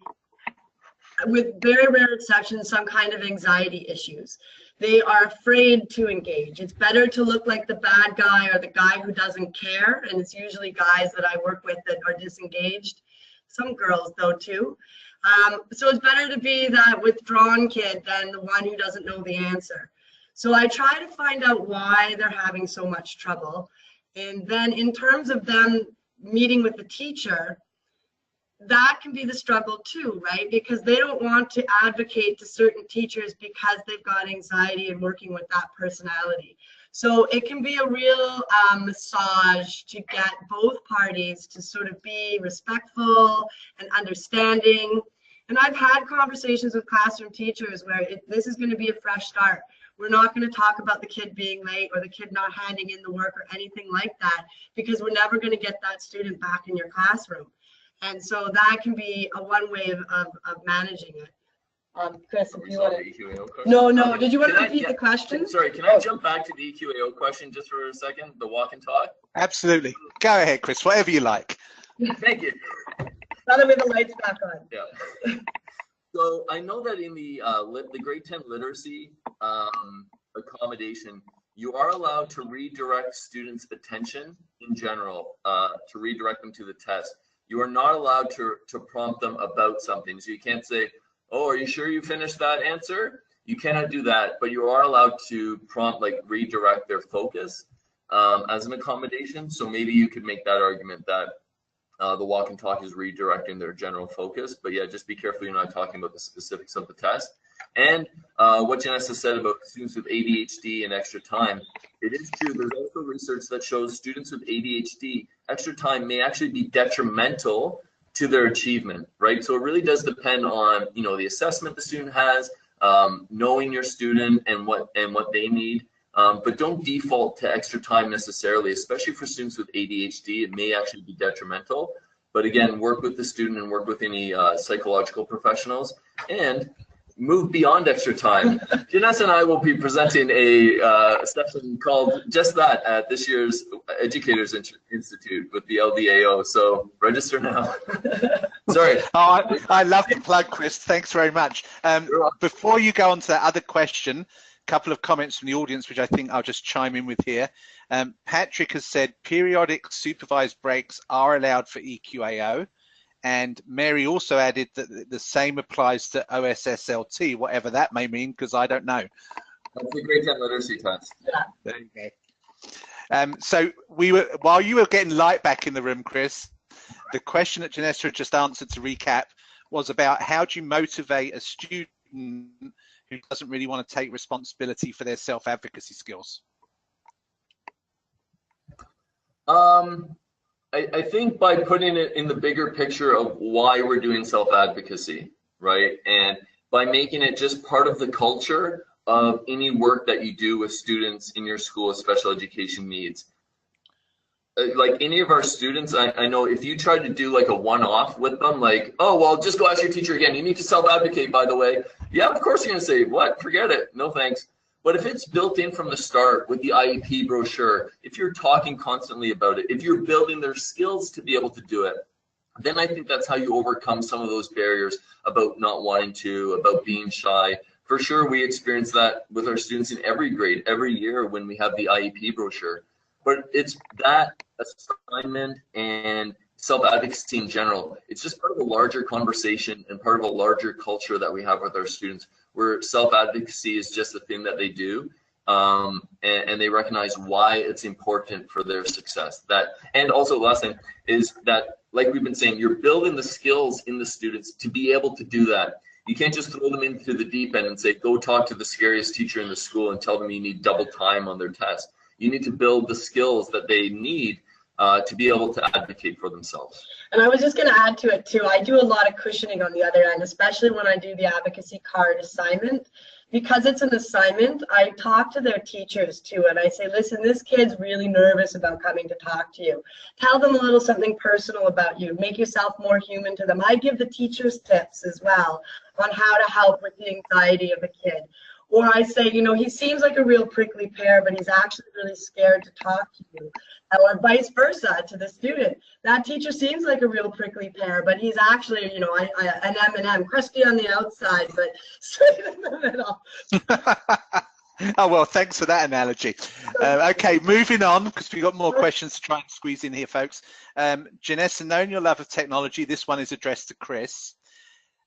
with very rare exceptions, some kind of anxiety issues. They are afraid to engage. It's better to look like the bad guy or the guy who doesn't care, and it's usually guys that I work with that are disengaged. Some girls though too. So it's better to be that withdrawn kid than the one who doesn't know the answer. So I try to find out why they're having so much trouble. And then in terms of them meeting with the teacher, that can be the struggle too, right? Because they don't want to advocate to certain teachers because they've got anxiety and working with that personality. So it can be a real massage to get both parties to sort of be respectful and understanding. And I've had conversations with classroom teachers where this is going to be a fresh start. We're not going to talk about the kid being late or the kid not handing in the work or anything like that, because we're never going to get that student back in your classroom. And so that can be one way of managing it. Chris, if you want to. No. Did you want to repeat the question? Sorry, can I jump back to the EQAO question just for a second? The walk and talk? Absolutely. Go ahead, Chris, whatever you like. Thank you. Now that we have the lights back on. Yeah. So I know that in the grade 10 literacy accommodation, you are allowed to redirect students' attention in general, to redirect them to the test. You are not allowed to prompt them about something. So you can't say, oh, are you sure you finished that answer? You cannot do that, but you are allowed to prompt, like redirect their focus as an accommodation. So maybe you could make that argument that the walk and talk is redirecting their general focus. But yeah, just be careful you're not talking about the specifics of the test. And what Janessa said about students with ADHD and extra time, it is true. There's also research that shows students with ADHD, extra time may actually be detrimental to their achievement, right? So it really does depend on, you know, the assessment the student has, knowing your student and what they need. But don't default to extra time necessarily, especially for students with ADHD. It may actually be detrimental. But again, work with the student and work with any psychological professionals and move beyond extra time. Janessa and I will be presenting a session called just that at this year's Educators Institute with the LDAO. So register now. Sorry. Oh, I love the plug, Chris. Thanks very much. Before you go on to that other question, a couple of comments from the audience, which I think I'll just chime in with here. Patrick has said periodic supervised breaks are allowed for EQAO. And Mary also added that the same applies to OSSLT, whatever that may mean, because I don't know. That's the grade 10 literacy test. Yeah. There you go. So while you were getting light back in the room, Chris, the question that Janessa had just answered, to recap, was about how do you motivate a student who doesn't really want to take responsibility for their self-advocacy skills? I think by putting it in the bigger picture of why we're doing self-advocacy, right? And by making it just part of the culture of any work that you do with students in your school with special education needs. Like any of our students, I know if you try to do like a one-off with them, like, oh, well, just go ask your teacher again. You need to self-advocate, by the way. Yeah, of course you're gonna say, what? Forget it, no thanks. But if it's built in from the start with the IEP brochure, if you're talking constantly about it, if you're building their skills to be able to do it, then I think that's how you overcome some of those barriers about not wanting to, about being shy. For sure, we experience that with our students in every grade, every year when we have the IEP brochure. But it's that assignment and self-advocacy in general. It's just part of a larger conversation and part of a larger culture that we have with our students, where self-advocacy is just a thing that they do, and they recognize why it's important for their success. And also the last thing is that, like we've been saying, you're building the skills in the students to be able to do that. You can't just throw them into the deep end and say, go talk to the scariest teacher in the school and tell them you need double time on their test. You need to build the skills that they need to be able to advocate for themselves. And I was just going to add to it too. I do a lot of cushioning on the other end, especially when I do the advocacy card assignment. Because it's an assignment, I talk to their teachers too, and I say, listen, this kid's really nervous about coming to talk to you. Tell them a little something personal about you. Make yourself more human to them. I give the teachers tips as well on how to help with the anxiety of a kid. Or I say, you know, he seems like a real prickly pear, but he's actually really scared to talk to you. Or vice versa to the student. That teacher seems like a real prickly pear, but he's actually, you know, an M&M, crusty on the outside, but sweet in the middle. Oh, well, thanks for that analogy. Okay, moving on, because we've got more questions to try and squeeze in here, folks. Janessa, knowing your love of technology, this one is addressed to Chris.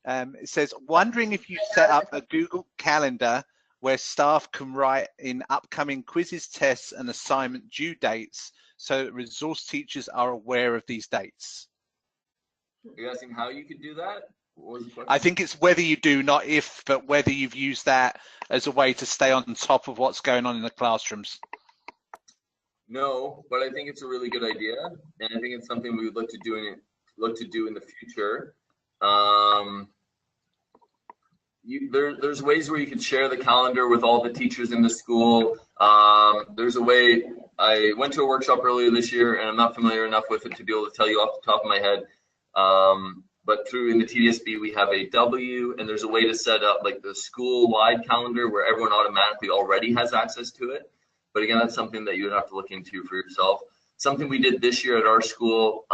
It says, wondering if you set up a Google Calendar where staff can write in upcoming quizzes, tests, and assignment due dates so that resource teachers are aware of these dates. Are you asking how you could do that? What was the question? I think it's whether you do, not if, but whether you've used that as a way to stay on top of what's going on in the classrooms. No, but I think it's a really good idea, and I think it's something we would look to do in the future. there's ways where you can share the calendar with all the teachers in the school. There's a way. I went to a workshop earlier this year, and I'm not familiar enough with it to be able to tell you off the top of my head. But in the TDSB, we have a W, and there's a way to set up like the school-wide calendar where everyone automatically already has access to it. But again, that's something that you would have to look into for yourself. Something we did this year at our school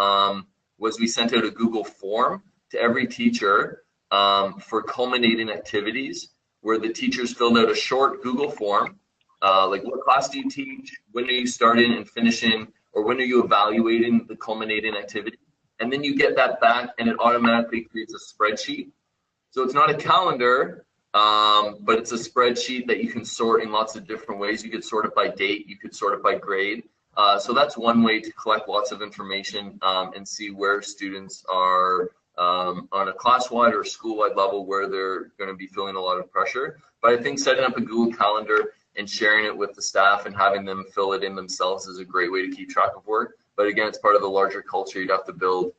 was we sent out a Google form to every teacher for culminating activities, where the teachers filled out a short Google form, like what class do you teach, when are you starting and finishing, or when are you evaluating the culminating activity? And then you get that back and it automatically creates a spreadsheet. So it's not a calendar, but it's a spreadsheet that you can sort in lots of different ways. You could sort it by date, you could sort it by grade. So that's one way to collect lots of information and see where students are on a class-wide or school-wide level where they're going to be feeling a lot of pressure. But I think setting up a Google Calendar and sharing it with the staff and having them fill it in themselves is a great way to keep track of work. But again, it's part of the larger culture you'd have to build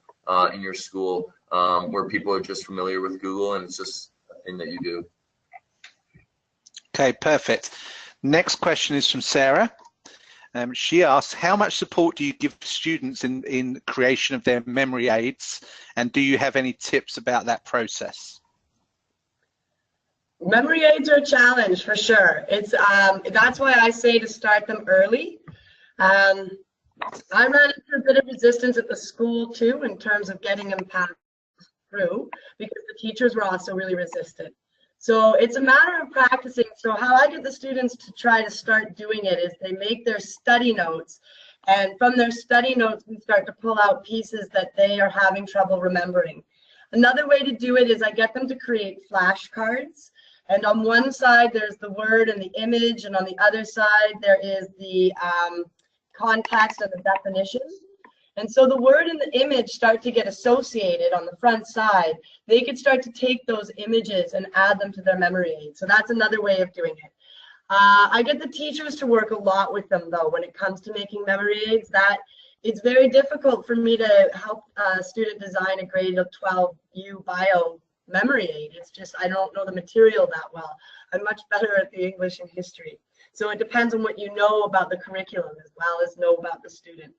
in your school where people are just familiar with Google and it's just a thing that you do. Okay, perfect. Next question is from Sarah. She asks, how much support do you give students in creation of their memory aids, and do you have any tips about that process? Memory aids are a challenge for sure. It's that's why I say to start them early. I ran into a bit of resistance at the school too in terms of getting them passed through because the teachers were also really resistant. So it's a matter of practicing. So how I get the students to try to start doing it is they make their study notes, and from their study notes we start to pull out pieces that they are having trouble remembering. Another way to do it is I get them to create flashcards, and on one side there's the word and the image, and on the other side there is the context and the definition. And so the word and the image start to get associated on the front side. They could start to take those images and add them to their memory aid. So that's another way of doing it. I get the teachers to work a lot with them though when it comes to making memory aids. That it's very difficult for me to help a student design a grade 12U bio memory aid. It's just I don't know the material that well. I'm much better at the English and history. So it depends on what you know about the curriculum as well as know about the student.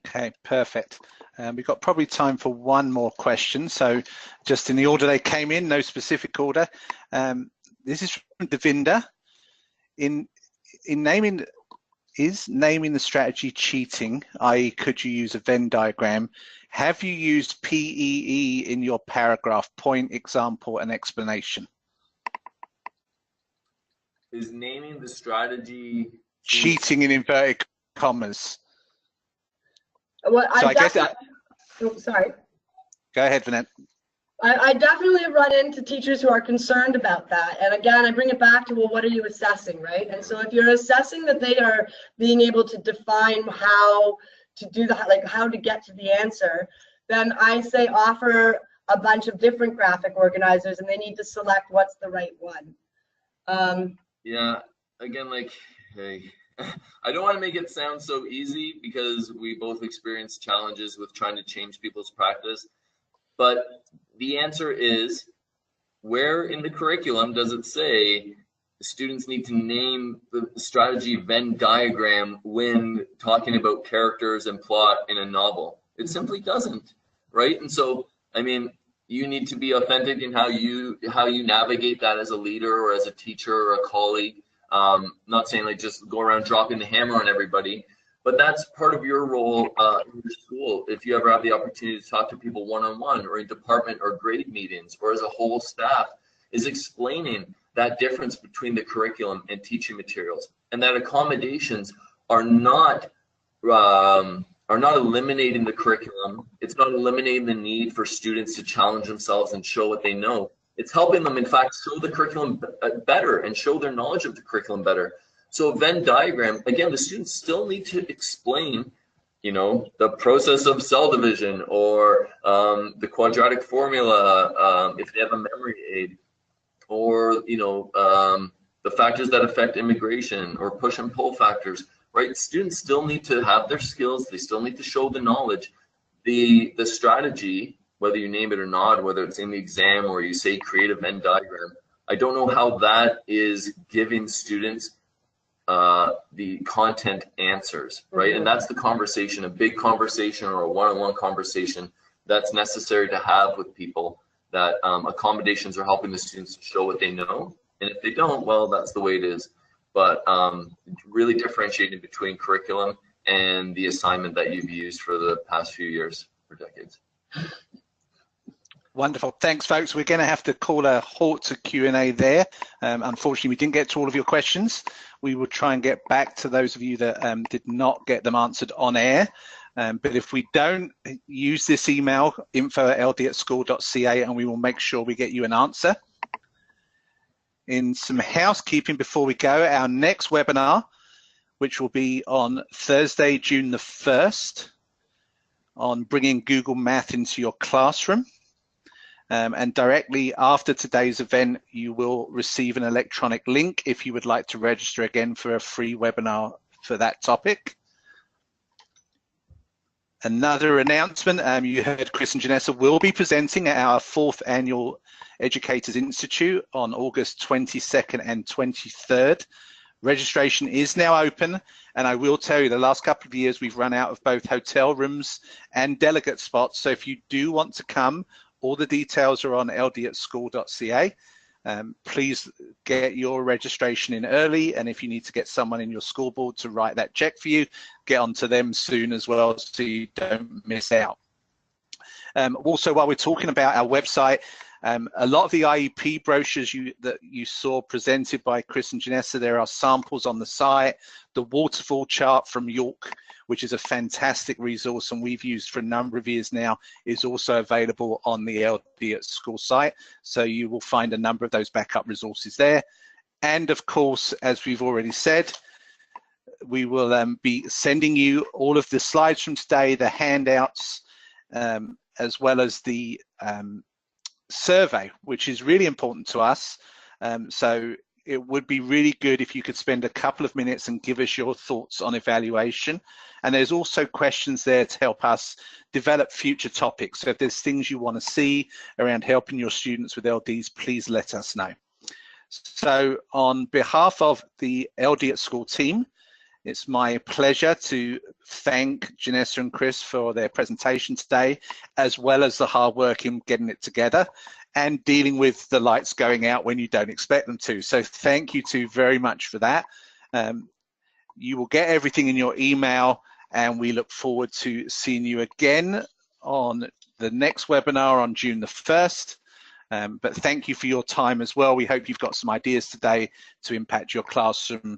Okay, perfect. We've got probably time for one more question. So just in the order they came in, no specific order. This is from Devinda. Is naming the strategy cheating, i.e. could you use a Venn diagram? Have you used PEE in your paragraph, point, example, and explanation? Is naming the strategy cheating in inverted commas? Well, so I guess that, oh, sorry. Go ahead, Vanette. I definitely run into teachers who are concerned about that. And again, I bring it back to, well, what are you assessing, right? And so if you're assessing that they are being able to define how to do that, like how to get to the answer, then I say offer a bunch of different graphic organizers and they need to select what's the right one. Yeah, again, like, hey, I don't want to make it sound so easy because we both experience challenges with trying to change people's practice. But the answer is, where in the curriculum does it say the students need to name the strategy Venn diagram when talking about characters and plot in a novel? It simply doesn't, right? And so, I mean, you need to be authentic in how you navigate that as a leader or as a teacher or a colleague. Not saying like just go around dropping the hammer on everybody, but that's part of your role in your school. If you ever have the opportunity to talk to people one-on-one or in department or grade meetings or as a whole staff, is explaining that difference between the curriculum and teaching materials, and that accommodations are not eliminating the curriculum. It's not eliminating the need for students to challenge themselves and show what they know. It's helping them, in fact, show the curriculum better and show their knowledge of the curriculum better. So a Venn diagram, again, the students still need to explain, you know, the process of cell division or the quadratic formula if they have a memory aid, or, you know, the factors that affect immigration or push and pull factors, right? Students still need to have their skills. They still need to show the knowledge. The strategy whether you name it or not, whether it's in the exam or you say create a Venn diagram, I don't know how that is giving students the content answers, right? And that's the conversation, a big conversation or a one-on-one conversation that's necessary to have with people, that accommodations are helping the students show what they know. And if they don't, well, that's the way it is. But really differentiating between curriculum and the assignment that you've used for the past few years, for decades. Wonderful. Thanks, folks. We're going to have to call a halt to Q&A there. Unfortunately, we didn't get to all of your questions. We will try and get back to those of you that did not get them answered on air. But if we don't, use this email, info@ld@school.ca, and we will make sure we get you an answer. In some housekeeping before we go, our next webinar, which will be on Thursday, June the 1st, on bringing Google Math into your classroom. And directly after today's event, you will receive an electronic link if you would like to register again for a free webinar for that topic. Another announcement, you heard Chris and Janessa will be presenting at our 4th annual Educators Institute on August 22nd and 23rd. Registration is now open, and I will tell you the last couple of years we've run out of both hotel rooms and delegate spots. So if you do want to come, all the details are on ld@school.ca. Please get your registration in early, and if you need to get someone in your school board to write that check for you, get onto them soon as well so you don't miss out. Also, while we're talking about our website, a lot of the IEP brochures that you saw presented by Chris and Janessa, there are samples on the site. The waterfall chart from York, which is a fantastic resource and we've used for a number of years now, is also available on the LD at School site. So you will find a number of those backup resources there. And of course, as we've already said, we will be sending you all of the slides from today, the handouts, as well as the survey, which is really important to us. So it would be really good if you could spend a couple of minutes and give us your thoughts on evaluation. And there's also questions there to help us develop future topics. So if there's things you want to see around helping your students with LDs, please let us know. So on behalf of the LD at School team, it's my pleasure to thank Janessa and Chris for their presentation today, as well as the hard work in getting it together and dealing with the lights going out when you don't expect them to. So thank you two very much for that. You will get everything in your email, and we look forward to seeing you again on the next webinar on June the 1st. But thank you for your time as well. We hope you've got some ideas today to impact your classroom